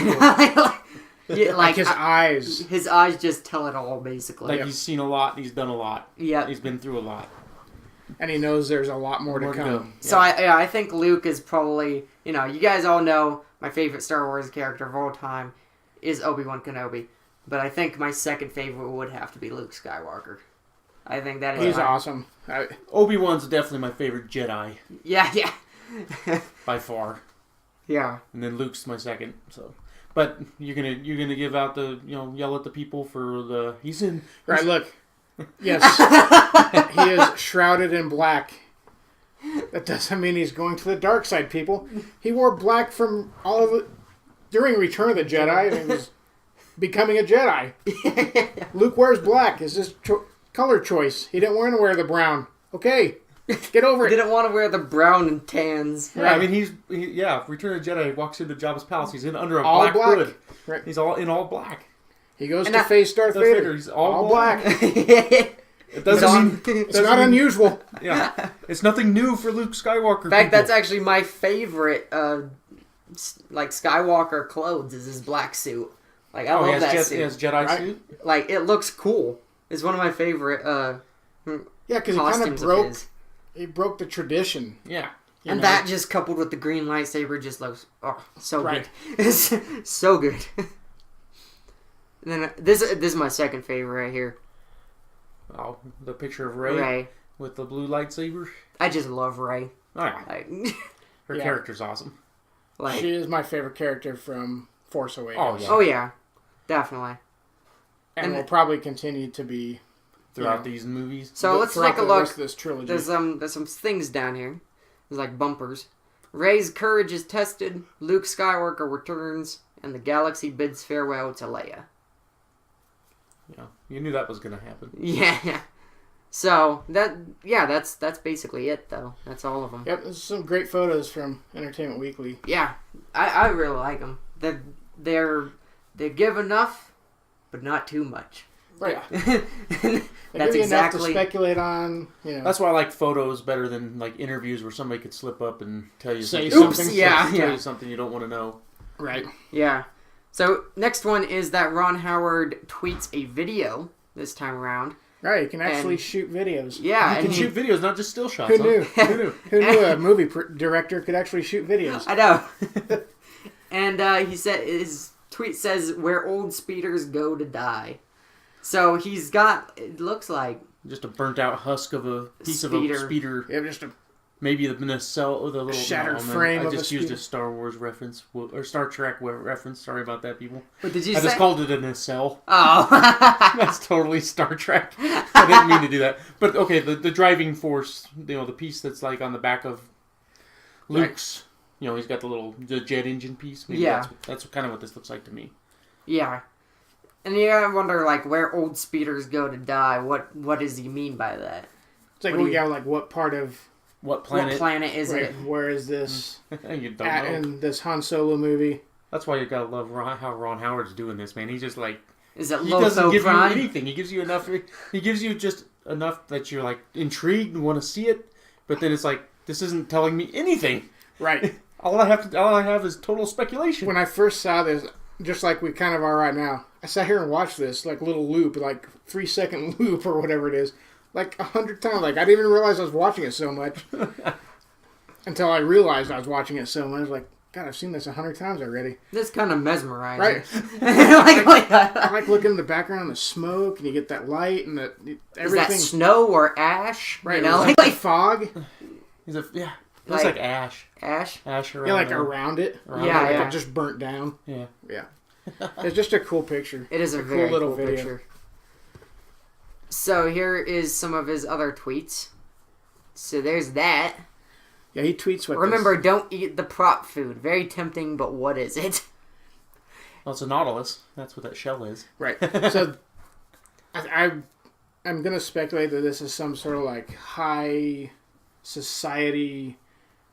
yeah, like his eyes. His eyes just tell it all, basically. Like he's seen a lot, and he's done a lot. Yeah. He's been through a lot. And he knows there's a lot more to come. So I think Luke is probably, you guys all know my favorite Star Wars character of all time is Obi-Wan Kenobi. But I think my second favorite would have to be Luke Skywalker. I think that is... He's awesome. Obi-Wan's definitely my favorite Jedi. Yeah. By far. Yeah. And then Luke's my second, so... But you're gonna give out the, yell at the people for the... He's in... Right, look. Yes. He is shrouded in black. That doesn't mean he's going to the dark side, people. He wore black from all of it during Return of the Jedi, and he was becoming a Jedi. Luke wears black. It's his color choice. He didn't want to wear the brown. Okay, get over it. Didn't want to wear the brown and tans. Yeah, I mean, Return of the Jedi walks into Jabba's palace. He's in under a all black hood. Right. He's all in all black. He goes to face Darth Vader. He's all black. It doesn't mean... It's not unusual. Yeah. It's nothing new for Luke Skywalker. In fact, that's actually my favorite, Skywalker clothes is his black suit. Like, I love that suit. He has Jedi suit? Like, it looks cool. It's one of my favorite, yeah, because he kind of broke the tradition. Yeah. And that just coupled with the green lightsaber just looks, so good. It's so good. And then this is my second favorite right here. Oh, the picture of Rey with the blue lightsaber. I just love Rey. Oh, yeah. Her character's awesome. She is my favorite character from Force Awakens. Oh yeah, definitely. And will probably continue to be throughout these movies. So let's take a look. Rest of this trilogy. There's some things down here. There's like bumpers. Rey's courage is tested. Luke Skywalker returns, and the galaxy bids farewell to Leia. Yeah, you knew that was going to happen. Yeah. So that's basically it though. That's all of them. Yep, there's some great photos from Entertainment Weekly. Yeah, I really like them. They give enough, but not too much. Right. That's exactly enough to speculate on. That's why I like photos better than like interviews where somebody could slip up and tell you something. Tell you something you don't want to know. Right. Yeah. So next one is that Ron Howard tweets a video this time around. Right, you can actually shoot videos. Yeah, you can shoot videos, not just still shots. Who knew? Who knew a movie director could actually shoot videos? I know. And he said his tweet says, "Where old speeders go to die." So he's got, it looks like, just a burnt out husk of a piece of a speeder. Yeah, just a maybe the nacelle or the little shattered frame. I just used a Star Wars reference or Star Trek reference. Sorry about that, people. What did you say? I just called it a nacelle. Oh, that's totally Star Trek. I didn't mean to do that. But okay, the driving force, the piece that's like on the back of Luke's. He's got the jet engine piece. Maybe that's kind of what this looks like to me. Yeah. And you gotta wonder, like, where old speeders go to die. What does he mean by that? It's like, what part of what planet is it? Where is this you don't at know. in this Han Solo movie? That's why you gotta love how Ron Howard's doing this, man. He's just like Is it he doesn't Lotho give Prime? you anything. He gives you enough. He gives you just enough that you're like intrigued and want to see it, but then it's like this isn't telling me anything. Right. All I have is total speculation. When I first saw this, just like we kind of are right now, I sat here and watched this like little loop, like 3-second loop or whatever it is, like 100 times. Like I didn't even realize I was watching it so much until I realized I was watching it so much. I was like, God, I've seen this 100 times already. That's kind of mesmerizing. Right. I like looking in the background of the smoke, and you get that light and everything. Is that snow or ash? Right. You know, like fog. He's it looks like ash. Ash. Ash around. Yeah, like there. around it. Yeah, like yeah. it just burnt down. Yeah. Yeah. It's just a cool picture. It is a cool very little cool video. picture. So here is some of his other tweets. So there's that. Yeah, he tweets what. Remember, don't eat the prop food. Very tempting, but what is it? Well, it's a nautilus. That's what that shell is. Right. So, I'm gonna speculate that this is some sort of like high society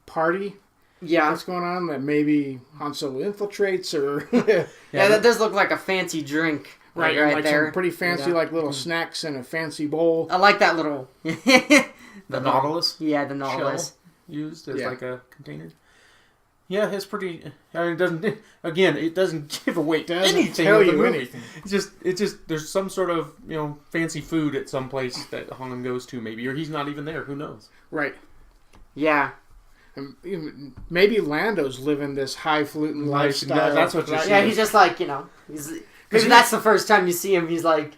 party Yeah. that's going on. That maybe Han Solo infiltrates, or Yeah, that does look like a fancy drink. right, right like there. some pretty fancy Yeah. like little snacks in a fancy bowl. I like that little. The nautilus Yeah, the Nautilus. shell used as Yeah. like a container. Yeah, it's pretty. I mean, it doesn't give away Doesn't anything. tell of the you movie. anything. It's just there's some sort of fancy food at some place that Han goes to maybe, or he's not even there. Who knows? Right. Yeah. And even maybe Lando's living this highfalutin Nice. lifestyle. Yeah, that's what you're right? saying. Yeah, he's just like, maybe that's the first time you see him. He's like,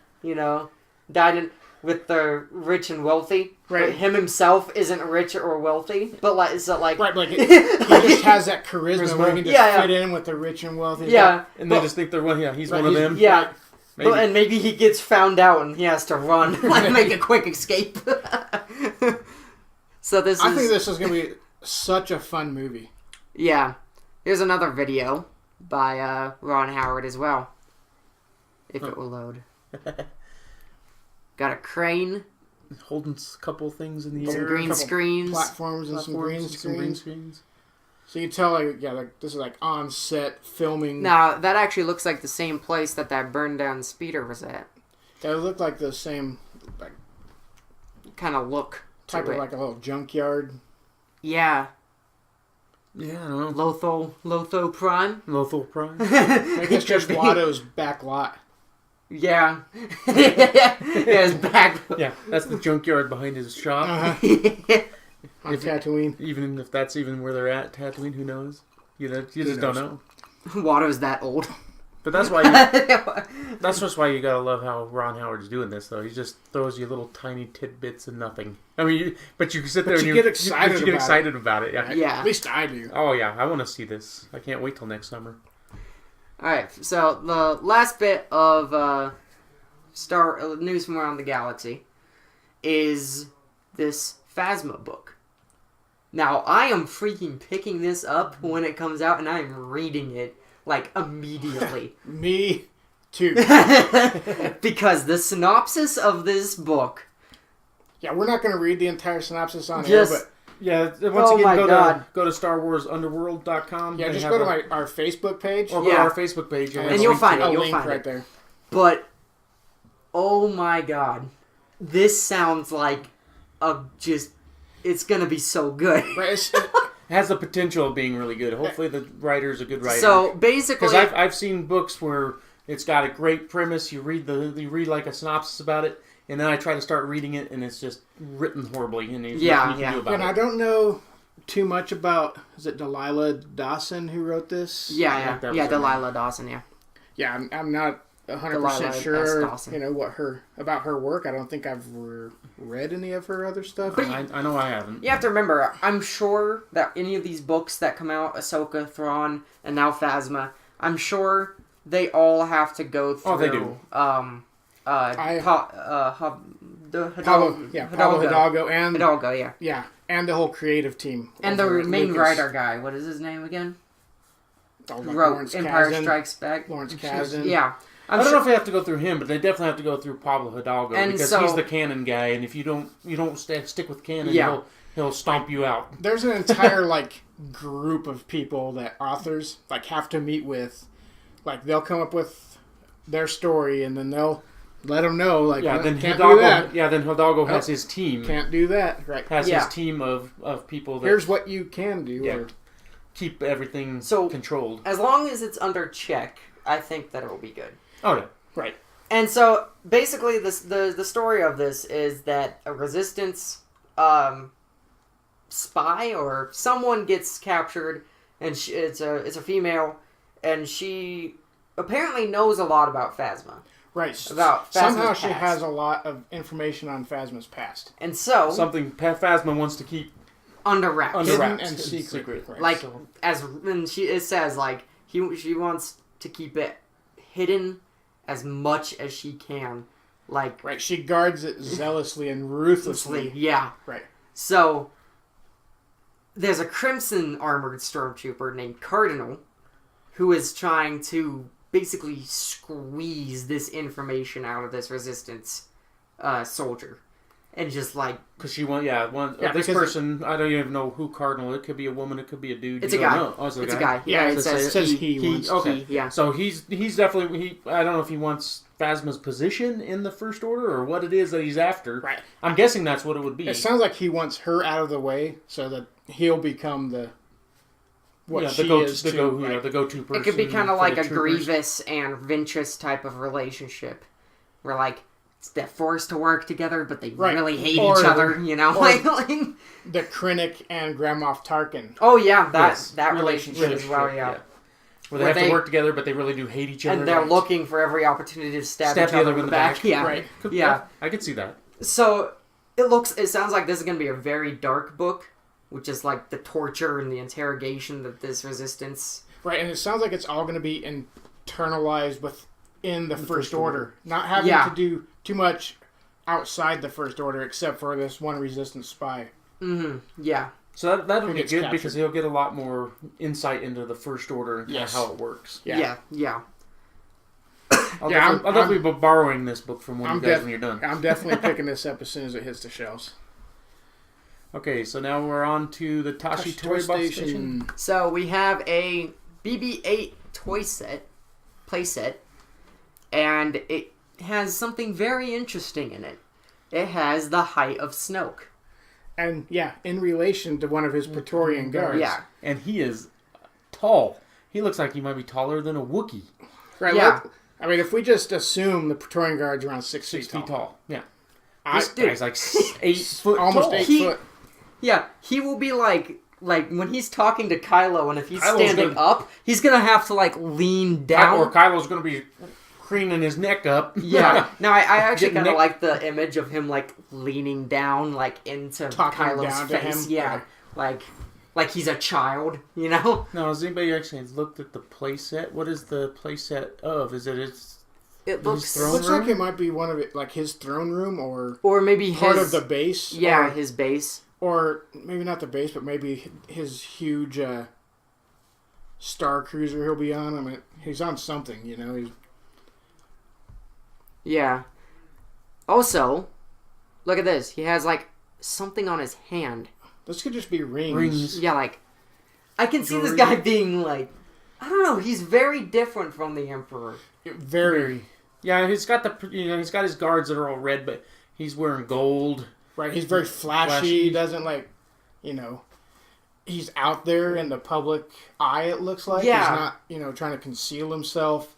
died with the rich and wealthy. Right. But him himself isn't rich or wealthy. But like, so like, Right, like he just has that charisma where he can just Yeah, yeah. fit in with the rich and wealthy. yeah. And they just think they're he's Right, one of he's- them. Yeah. Maybe. But, and maybe he gets found out and he has to run, like make a quick escape. So I think this is going to be such a fun movie. Yeah. Here's another video by Ron Howard as well. If it will load. Got a crane, Holding a couple things in the some air. green couple screens. Platforms and some green Platforms and some green screens. screens. So you can tell, like this is like on set filming. Now, that actually looks like the same place that burned down speeder was at. They look like the same like Kind of look to type of it. like a little junkyard. Yeah. Yeah, I don't know. Lotho Prime. Lothal Prime. I guess just Watto's back lot. Yeah. Yeah, his back. Yeah, that's the junkyard behind his shop. On Tatooine. Even if that's even where they're at, Tatooine, who knows? You just don't know. Watto's that old. But that's why that's just why you gotta love how Ron Howard's doing this, though. He just throws you little tiny tidbits and nothing. I mean, but you can sit there and you get excited. You get excited about it. Yeah. Yeah. At least I do. Oh yeah, I want to see this. I can't wait till next summer. Alright, so the last bit of Star news from around the galaxy is this Phasma book. Now, I am freaking picking this up when it comes out, and I am reading it, like, immediately. Me too. Because the synopsis of this book... Yeah, we're not going to read the entire synopsis on Just- air, but Yeah, once Oh my again, God. go to StarWarsUnderworld.com. yeah, They just have go to our Facebook page. or go to Yeah. our Facebook page, And you'll find it. A You'll link find right it. there. But, oh my god. This sounds like it's gonna be so good. Right, It has the potential of being really good. Hopefully, the writer's a good writer. So, basically... Because I've seen books where it's got a great premise. You read like a synopsis about it, and then I try to start reading it, and it's just written horribly, and there's nothing you can do about and it. I don't know too much about, is it Delilah Dawson who wrote this? I think that was her Delilah Dawson, yeah. Yeah, I'm not 100% Delilah S. sure, Dawson. about her work. I don't think I've read any of her other stuff. I know I haven't. You have to remember, I'm sure that any of these books that come out, Ahsoka, Thrawn, and now Phasma, I'm sure they all have to go through... Oh, they do. Pablo Hidalgo. Hidalgo and Hidalgo, yeah. yeah, and the whole creative team. And the over at main Lucas. writer guy, what is his name again? Like Wrote Lawrence Empire Kasdan. Strikes Back. Lawrence Kasdan. Yeah. I don't know if they have to go through him, but they definitely have to go through Pablo Hidalgo And because so- he's the canon guy, and if you don't stick with canon, Yeah. he'll stomp you out. There's an entire group of people that authors have to meet with. They'll come up with their story and then they'll let them know then can't do that. Yeah, then Hidalgo has his team. Can't do that. Right. Has his team of people that here's what you can do. Yeah. Keep everything controlled. As long as it's under check, I think that it'll be good. Oh yeah. Right. And so basically the story of this is that a resistance spy or someone gets captured, and it's a female, and she apparently knows a lot about Phasma. Right. About Phasma's somehow she past. has a lot of information on Phasma's past. And so Something Phasma wants to keep under wraps. Hidden and secret. Right. It says she wants to keep it hidden as much as she can. Right. She guards it zealously and ruthlessly. Yeah. Right. So there's a crimson armored stormtrooper named Cardinal who is trying to basically squeeze this information out of this resistance soldier. And just because she this person, I don't even know who Cardinal. It could be a woman. It could be a dude. It's a guy. Oh, it's a guy. Yeah, it says he. Okay. Yeah. So he's definitely I don't know if he wants Phasma's position in the First Order or what it is that he's after. Right. I'm guessing that's what it would be. It sounds like he wants her out of the way so that he'll become the go-to person. It could be kind of like a Grievous and Ventress type of relationship, where they're forced to work together, but they really hate each other. You know, the Krennic and Grand Moff Tarkin. Oh yeah, that relationship as well. Yeah. Where they have to work together, but they really do hate each other. And they're looking for every opportunity to stab each other in the back. Yeah. Right. Yeah. I could see that. So, it sounds like this is going to be a very dark book, which is the torture and the interrogation that this resistance... Right, and it sounds like it's all going to be internalized within the First Order. Not having to do too much outside the First Order, except for this one resistance spy. Mm-hmm. Yeah. So that'll be good because he'll get a lot more insight into the First Order and how it works. Yeah. I'll definitely be borrowing this book from one of you guys when you're done. I'm definitely picking this up as soon as it hits the shelves. Okay, so now we're on to the Tashi Toy Box Station. So we have a BB-8 playset, and it has something very interesting in it. It has the height of Snoke. And, in relation to one of his Praetorian guards. Yeah. And he is tall. He looks like he might be taller than a Wookiee. Right, yeah. If we just assume the Praetorian guard's around 6 feet tall. Yeah. This guy's 8 foot almost tall. 8 foot. Yeah, he will be like when he's talking to Kylo, and if he's standing up, he's going to have to, lean down. Or Kylo's going to be craning his neck up. Yeah. Now, I actually kind of like the image of him, leaning down, into talking Kylo's down face. To him. Yeah. Like he's a child, you know? Now, has anybody actually looked at the playset? What is the playset of? Is it It looks like it might be one of it, his throne room or maybe part of the base. Yeah, his base. Or maybe not the base, but maybe his huge Star Cruiser he'll be on. I mean, he's on something, you know. Yeah. Also, look at this. He has something on his hand. This could just be rings. Yeah, I can see this guy being I don't know. He's very different from the Emperor. Very. Yeah, he's got he's got his guards that are all red, but he's wearing gold. Right, he's very flashy. He doesn't he's out there in the public eye, it looks like. Yeah. He's not, trying to conceal himself.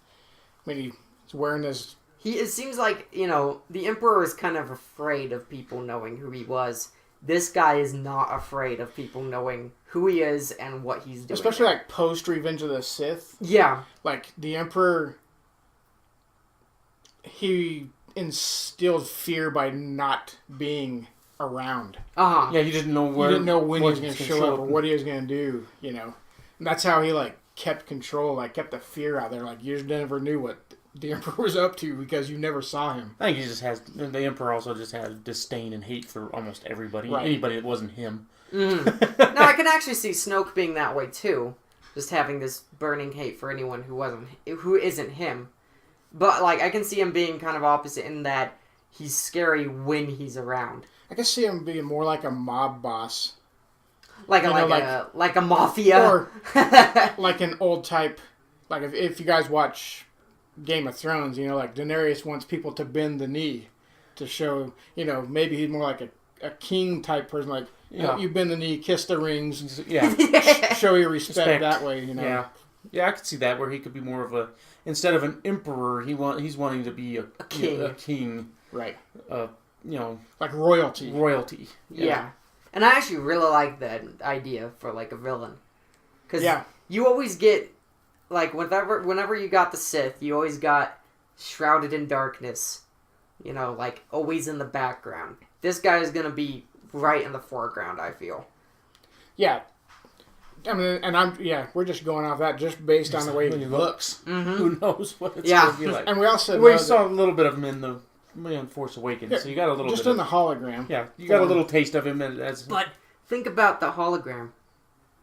I mean, he's wearing this... It seems like, the Emperor is kind of afraid of people knowing who he was. This guy is not afraid of people knowing who he is and what he's doing. Especially, post Revenge of the Sith. Yeah. The Emperor... He instilled fear by not being around. Uh-huh. Yeah, he didn't know where... He didn't know when he was going to show up or what he was going to do, And that's how he, kept control, kept the fear out there. You just never knew what the Emperor was up to because you never saw him. I think he just has... The Emperor also just had disdain and hate for almost everybody. Right. Anybody that wasn't him. Mm. No, I can actually see Snoke being that way, too. Just having this burning hate for anyone who isn't him. But, I can see him being kind of opposite in that he's scary when he's around. I can see him being more like a mob boss. Like a mafia. Or like an old type. Like if you guys watch Game of Thrones, like Daenerys wants people to bend the knee to show, maybe he's more like a king type person. Like, you bend the knee, kiss the rings. Yeah. Show your respect that way, Yeah. Yeah, I could see that where he could be more of a, instead of an emperor, he's wanting to be a king. A king. Right. Like royalty. Royalty. Yeah. And I actually really like that idea for, like, a villain. Because you always get, like, whenever you got the Sith, you always got shrouded in darkness. Like, always in the background. This guy is going to be right in the foreground, I feel. Yeah. I mean, and we're just going off that just based on the way he looks. Mm-hmm. Who knows what it's going to be like. And we also we saw a little bit of him in Force Awakens, so you got a little just bit in the hologram. Yeah, you got a little taste of him as. But think about the hologram.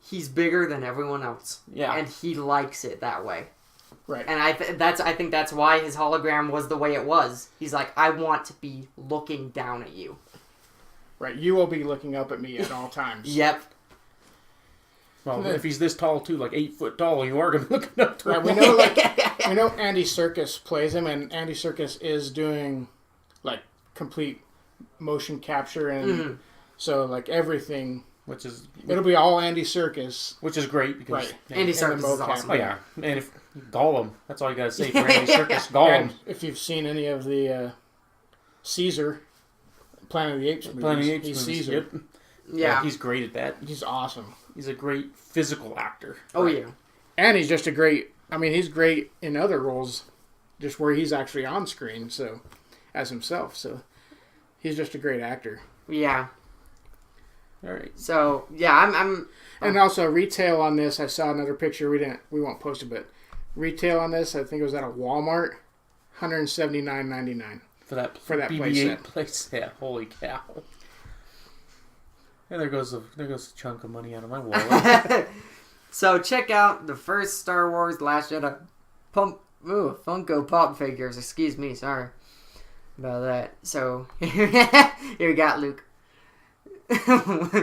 He's bigger than everyone else. Yeah, and he likes it that way. Right. And I think that's why his hologram was the way it was. He's like, I want to be looking down at you. Right. You will be looking up at me at all times. Yep. Well, if he's this tall too, like 8 foot tall, you are going to be looking up to him. We know Andy Serkis plays him, and Andy Serkis is doing like complete motion capture, and so like everything, it'll be all Andy Serkis, which is great because Andy Serkis is awesome. Oh yeah, and if Gollum, that's all you got to say for Andy Serkis. Gollum. And if you've seen any of the Caesar, Planet of the Apes movies, he's Caesar. Yep. Yeah, he's great at that. He's awesome. He's a great physical actor. Oh yeah, and he's just a great. I mean, he's great in other roles, just where he's actually on screen. So, as himself, so he's just a great actor. Yeah. All right. So yeah, I'm and also retail on this. I saw another picture. We won't post it, but retail on this. I think it was at a Walmart, $179.99 for that BB-8 place. Yeah, holy cow. And there goes a chunk of money out of my wallet. So check out the first Star Wars Last Jedi Funko Pop figures. Excuse me, sorry about that. So here we got Luke.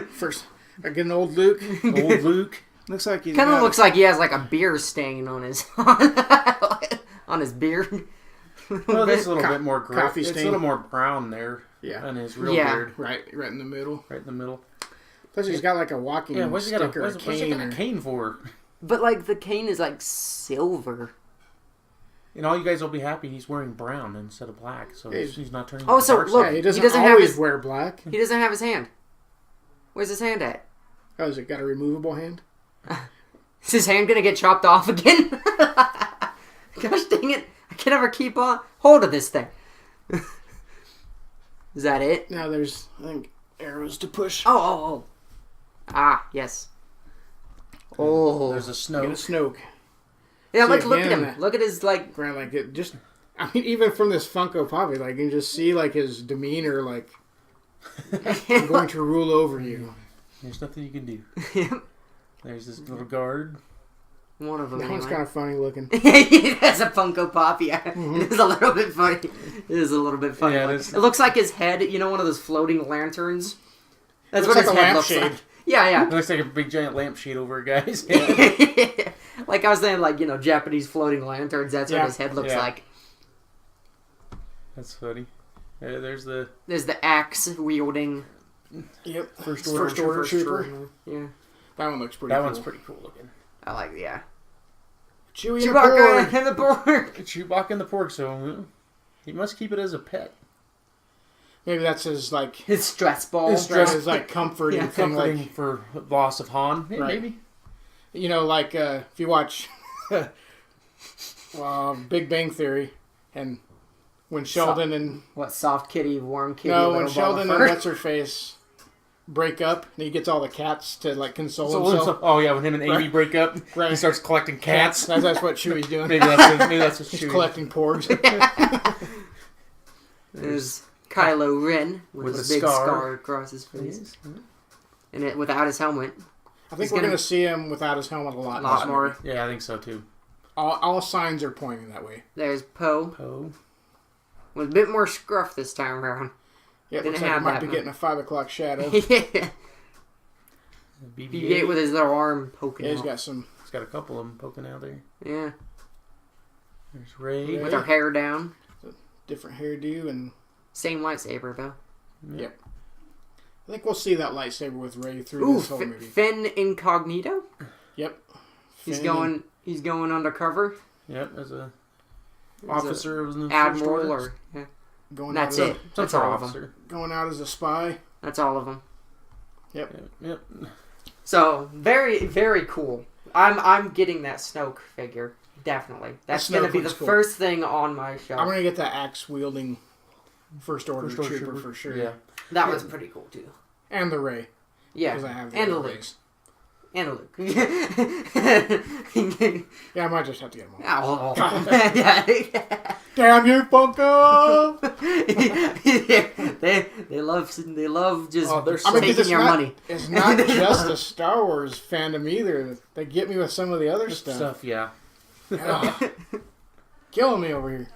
First, I get an old Luke. Old Luke looks like he's kind of looks like he has like a beer stain on his on his beard. Well, there's a little bit more coffee stain. It's a little more brown there. Yeah, on his real beard. Right in the middle. Right in the middle. Plus, he's got like a walking stick or a cane. What's he got a cane for? But like the cane is like silver. And all you guys will be happy he's wearing brown instead of black, so he's not turning. Oh, so look, he doesn't always wear black. He doesn't have his hand. Where's his hand at? Oh, has it got a removable hand? Is his hand gonna get chopped off again? Gosh dang it! I can never keep on hold of this thing. Is that it? Now there's, I think, arrows to push. Oh. Ah, yes. Oh. There's a Snoke. Get a Snoke. Yeah, like, look at him. Look at his, like... Right, like, it just... I mean, even from this Funko Pop, like, you can just see, like, his demeanor, like... I'm going to rule over you. There's nothing you can do. There's this little guard. One of them, That one's kind of funny looking. That's a Funko Pop, yeah. Mm-hmm. It is a little bit funny. It is a little bit funny. Yeah, it looks like his head, one of those floating lanterns. That's what his head looks like. Yeah. It looks like a big giant lampshade over a guy's head. Like I was saying, like, Japanese floating lanterns, that's what his head looks like. That's funny. There's the axe wielding. Yep. First order trooper. Yeah. That one looks pretty cool. That one's pretty cool looking. I like, yeah. Chewbacca and the pork. Chewbacca and the pork, so he must keep it as a pet. Maybe that's his, like... His stress ball. His like, comforting thing. Comforting for loss of Han. Yeah, right. Maybe. Like, if you watch Big Bang Theory, and when Sheldon and... What, soft kitty, warm kitty? No, when Sheldon and What's-Her-Face break up, and he gets all the cats to, like, console himself. Oh, yeah, when him and Amy break up, he starts collecting cats. That's what Chewie's doing. Maybe that's what He's collecting porgs. There's Kylo Ren with a big scar across his face. And it without his helmet. I think we're going to see him without his helmet a lot more. Yeah, I think so, too. All signs are pointing that way. There's Poe. with a bit more scruff this time around. Yeah, Didn't looks like have he might that be one. getting a 5 o'clock shadow. Yeah. BB-8 BB-8 with his little arm poking Yeah, out. he's got some. He's got a couple of them poking out there. Yeah. There's Ray. Yeah. With her hair down. Different hairdo, and Same lightsaber, though. Yep. I think we'll see that lightsaber with Rey through Ooh, this whole movie. Finn Incognito? Yep. He's Finn going undercover. Yep, as a As officer of the First Admiral Order. or... Yeah. going That's out it. Some That's sort of all of them. officer. Going out as a spy. That's all of them. Yep. So, very, very cool. I'm getting that Snoke figure. Definitely. That's going to be the cool. first thing on my shelf. I'm gonna get that axe-wielding First Order trooper for sure. Yeah. That was pretty cool, too. And the Rey. Yeah. Because I have And the other Luke. Reys. And a Luke. Yeah, I might just have to get them all. Oh, yeah. Damn you, Funko! they love just Oh, they're so- taking 'cause your money. It's not just the Star Wars fandom either. They get me with some of the other stuff. Yeah. Ugh. Killing me over here.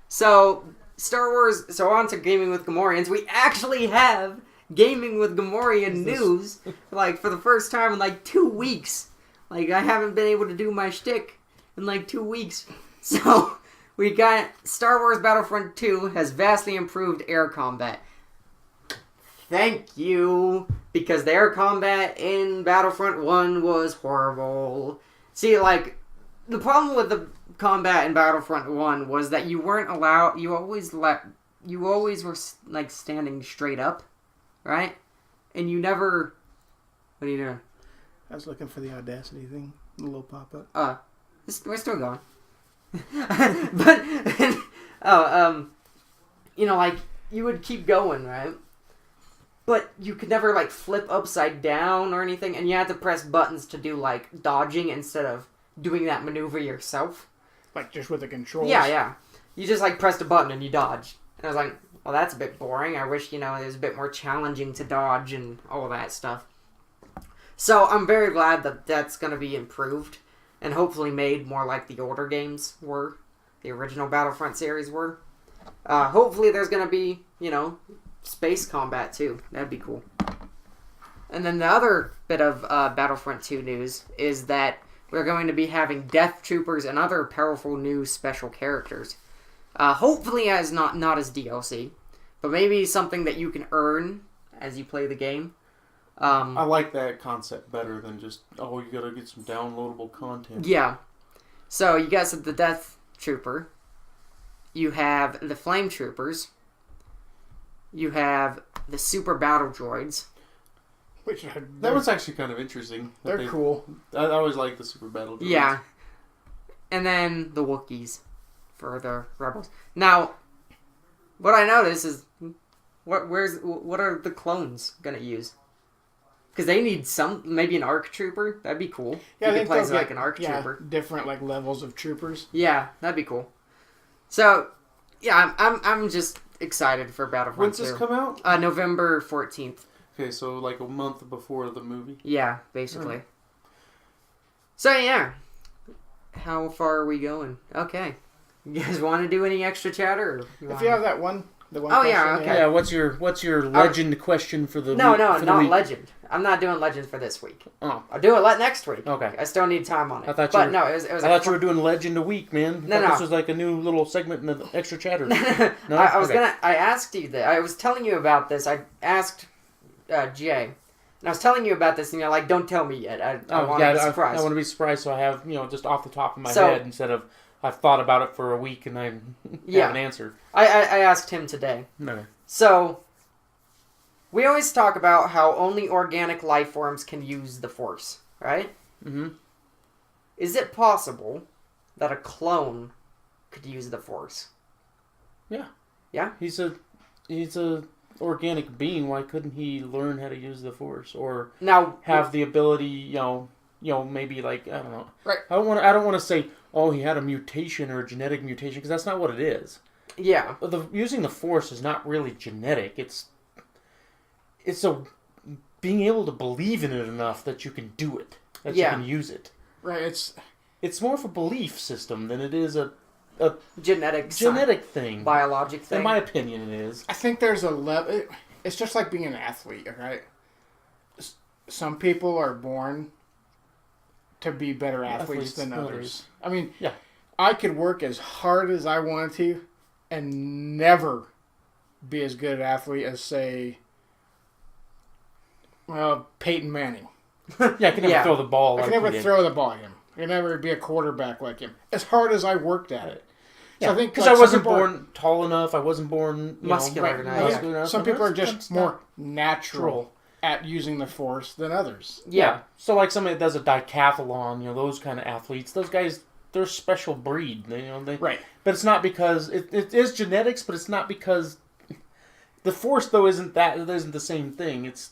So Star Wars. So on to Gaming with Gamorreans. We actually have Gaming with Gamorrean news. Like for the first time in like 2 weeks. Like I haven't been able to do my shtick in like 2 weeks. So we got Star Wars Battlefront 2 has vastly improved air combat. Thank you, because the air combat in Battlefront 1 was horrible. See, like, the problem with the combat in Battlefront 1 was that you weren't allowed, you always were, like, standing straight up, right? And you never, what are you doing? I was looking for the Audacity thing. The little pop-up. We're still going. But, you know, like, you would keep going, right? But you could never, like, flip upside down or anything, and you had to press buttons to do, like, dodging instead of doing that maneuver yourself. Like, just with the controls? Yeah. You just, like, pressed a button and you dodged. And I was like, well, that's a bit boring. I wish, you know, it was a bit more challenging to dodge and all that stuff. So, I'm very glad that that's going to be improved, and hopefully made more like the older games were. The original Battlefront series were. Hopefully there's going to be, you know, space combat too. That'd be cool. And then the other bit of Battlefront 2 news is that we're going to be having Death Troopers and other powerful new special characters. Hopefully as not as DLC, but maybe something that you can earn as you play the game. I like that concept better than just, you gotta get some downloadable content. Yeah. So you got the Death Trooper. You have the Flame Troopers. You have the Super Battle Droids. Which That was actually kind of interesting. They're cool. I always like the Super Battle Droids. Yeah. And then the Wookiees for the Rebels. Now, what I notice is, what are the clones gonna use? Because they need maybe an ARC Trooper. That'd be cool. Yeah, you I could think play they'll as get, like an ARC Trooper. Different like levels of troopers. Yeah, that'd be cool. So, yeah, I'm just excited for Battlefront When's 2. this come out? November 14th. Okay, so like a month before the movie. Yeah, basically. So, yeah. How far are we going? Okay. You guys want to do any extra chatter? If you have that one, the one. Oh, question yeah, they okay. have. Yeah, what's your legend question for the No, week, for the not week? Legend. I'm not doing Legend for this week. Oh. I'll do it next week. Okay. I still need time on it. I thought but you no, it was I thought you were doing Legend a week, man. No, I thought no. This was like a new little segment in the extra chatter. No? I was Okay. I asked you that. I was telling you about this. I asked Jay. And I was telling you about this, and you're like, don't tell me yet. I want to be surprised. I want to be surprised, so I have, just off the top of my So- head instead of I've thought about it for a week and I have an answer. I asked him today. No. So, we always talk about how only organic life forms can use the Force, right? Mm-hmm. Is it possible that a clone could use the Force? Yeah. Yeah? He's a organic being. Why couldn't he learn how to use the Force or Now, have the ability? Maybe like I don't know. Right. I don't want to say he had a mutation or a genetic mutation because that's not what it is. yeah. Using the Force is not really genetic. It's being able to believe in it enough that you can do it, that you can use it. Right. It's more of a belief system than it is a a genetic thing. biologic thing. In my opinion, it is. I think there's a level. It's just like being an athlete, right? Some people are born to be better athletes than others. I mean, yeah. I could work as hard as I wanted to and never be as good an athlete as, say, Peyton Manning. Yeah, I can never throw the ball. I can never throw the ball at him. I can never be a quarterback like him. As hard as I worked at it. Yeah, so I think because I wasn't born tall enough. I wasn't born muscular enough. Some people are just more natural at using the Force than others. Yeah. So like somebody that does a decathlon, those kind of athletes, those guys, they're a special breed. Right. But it's not because it is genetics, but it's not because the Force though isn't the same thing. It's.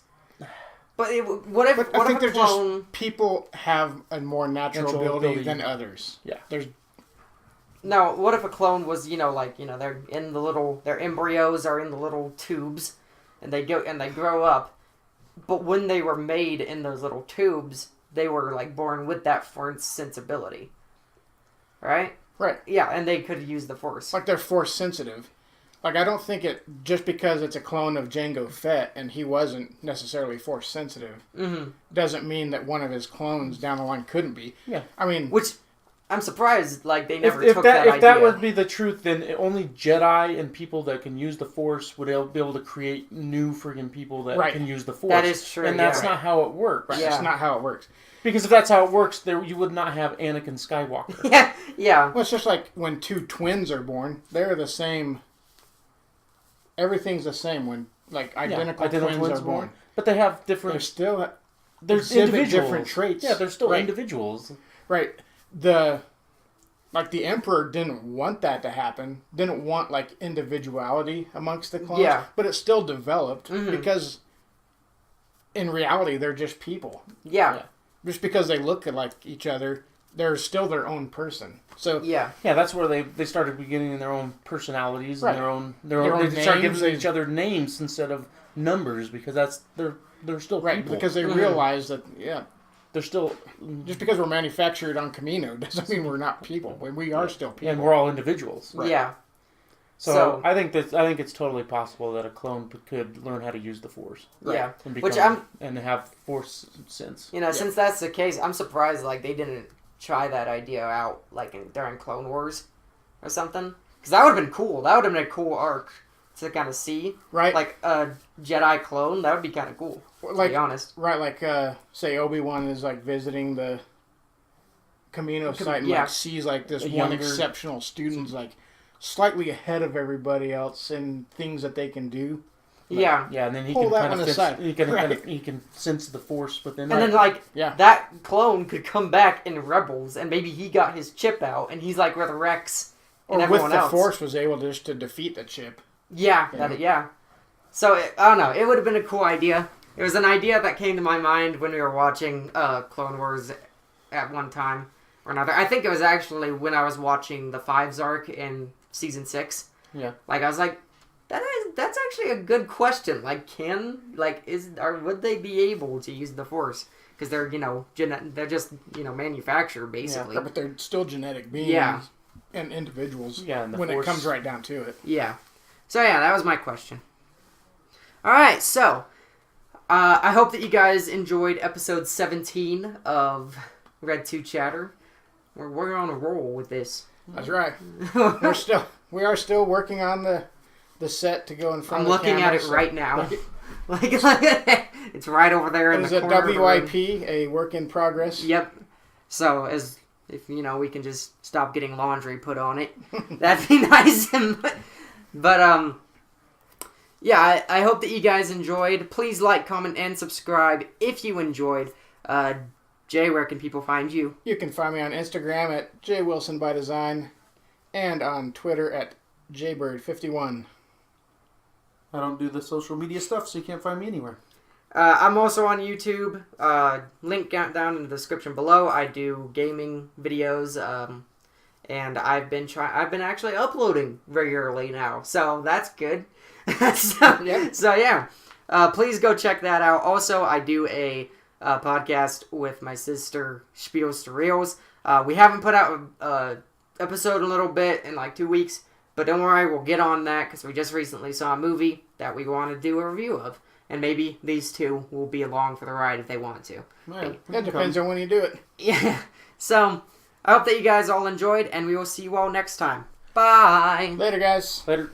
But what if a clone? Just people have a more natural ability than others. Yeah. Now, what if a clone was, they're in their embryos are in the little tubes, and they grow up, but when they were made in those little tubes, they were like born with that Force sensibility, right? Right. Yeah, and they could use the Force. Like they're Force sensitive. Like I don't think just because it's a clone of Jango Fett and he wasn't necessarily Force sensitive, doesn't mean that one of his clones down the line couldn't be. Yeah. I mean, which I'm surprised they never took that idea. If that would be the truth, then only Jedi and people that can use the Force would be able to create new friggin' people that can use the Force. That is true. And that's not how it works. Right. Yeah. That's not how it works. Because if that's how it works, you would not have Anakin Skywalker. Yeah. Well, it's just like when two twins are born, they're the same. Everything's the same when identical twins are born. But they have different. There's individuals. Different traits. Yeah, they're still individuals. Right. The Emperor didn't want that to happen. Didn't want individuality amongst the clones. Yeah. But it still developed because in reality they're just people. Yeah. Just because they look like each other, they're still their own person. So yeah, that's where they started beginning their own personalities and their own they started giving each other names instead of numbers because they're still people. Because they realize that they're still just because we're manufactured on Camino doesn't mean we're not people. We are still people, and we're all individuals. Right. Yeah. So I think it's totally possible that a clone could learn how to use the Force. Right. Yeah, and have Force sense. Since that's the case, I'm surprised they didn't try that idea out during Clone Wars or something, because that would have been cool. That would have been a cool arc to kind of see, right? Like a Jedi clone. That would be kind of cool. To be honest, right? Say Obi-Wan is visiting the Camino site and sees this one exceptional student's slightly ahead of everybody else in things that they can do. Yeah, and then he can kind of sense, he can sense the Force within. And then that clone could come back in Rebels, and maybe he got his chip out, and he's with Rex and everyone else. Or with the Force was able just to defeat the chip. Yeah, So I don't know. It would have been a cool idea. It was an idea that came to my mind when we were watching Clone Wars at one time or another. I think it was actually when I was watching the Fives arc in season 6. Yeah, I was like, that's actually a good question. Would they be able to use the Force? Because they're they're just manufactured basically. Yeah, but they're still genetic beings and individuals. Yeah, and when it comes right down to it. Yeah. So that was my question. All right, so I hope that you guys enjoyed episode 17 of Red 2 Chatter. We're on a roll with this. That's right. We are still working on the set to go in front I'm of the looking at it right now. It's right over there in the corner. WIP, a work in progress. Yep. So if we can just stop getting laundry put on it, that'd be nice. But I hope that you guys enjoyed. Please like, comment, and subscribe if you enjoyed. Jay, where can people find you? You can find me on Instagram at jwilsonbydesign and on Twitter at jbird51. I don't do the social media stuff, so you can't find me anywhere. I'm also on YouTube. Link down in the description below. I do gaming videos, and I've been actually uploading regularly now, so that's good. Please go check that out. Also, I do a podcast with my sister, Spiels to Reels. We haven't put out episode in a little bit, in like 2 weeks. But don't worry, we'll get on that because we just recently saw a movie that we want to do a review of. And maybe these two will be along for the ride if they want to. Yeah, that depends on when you do it. Yeah. So, I hope that you guys all enjoyed, and we will see you all next time. Bye! Later, guys. Later.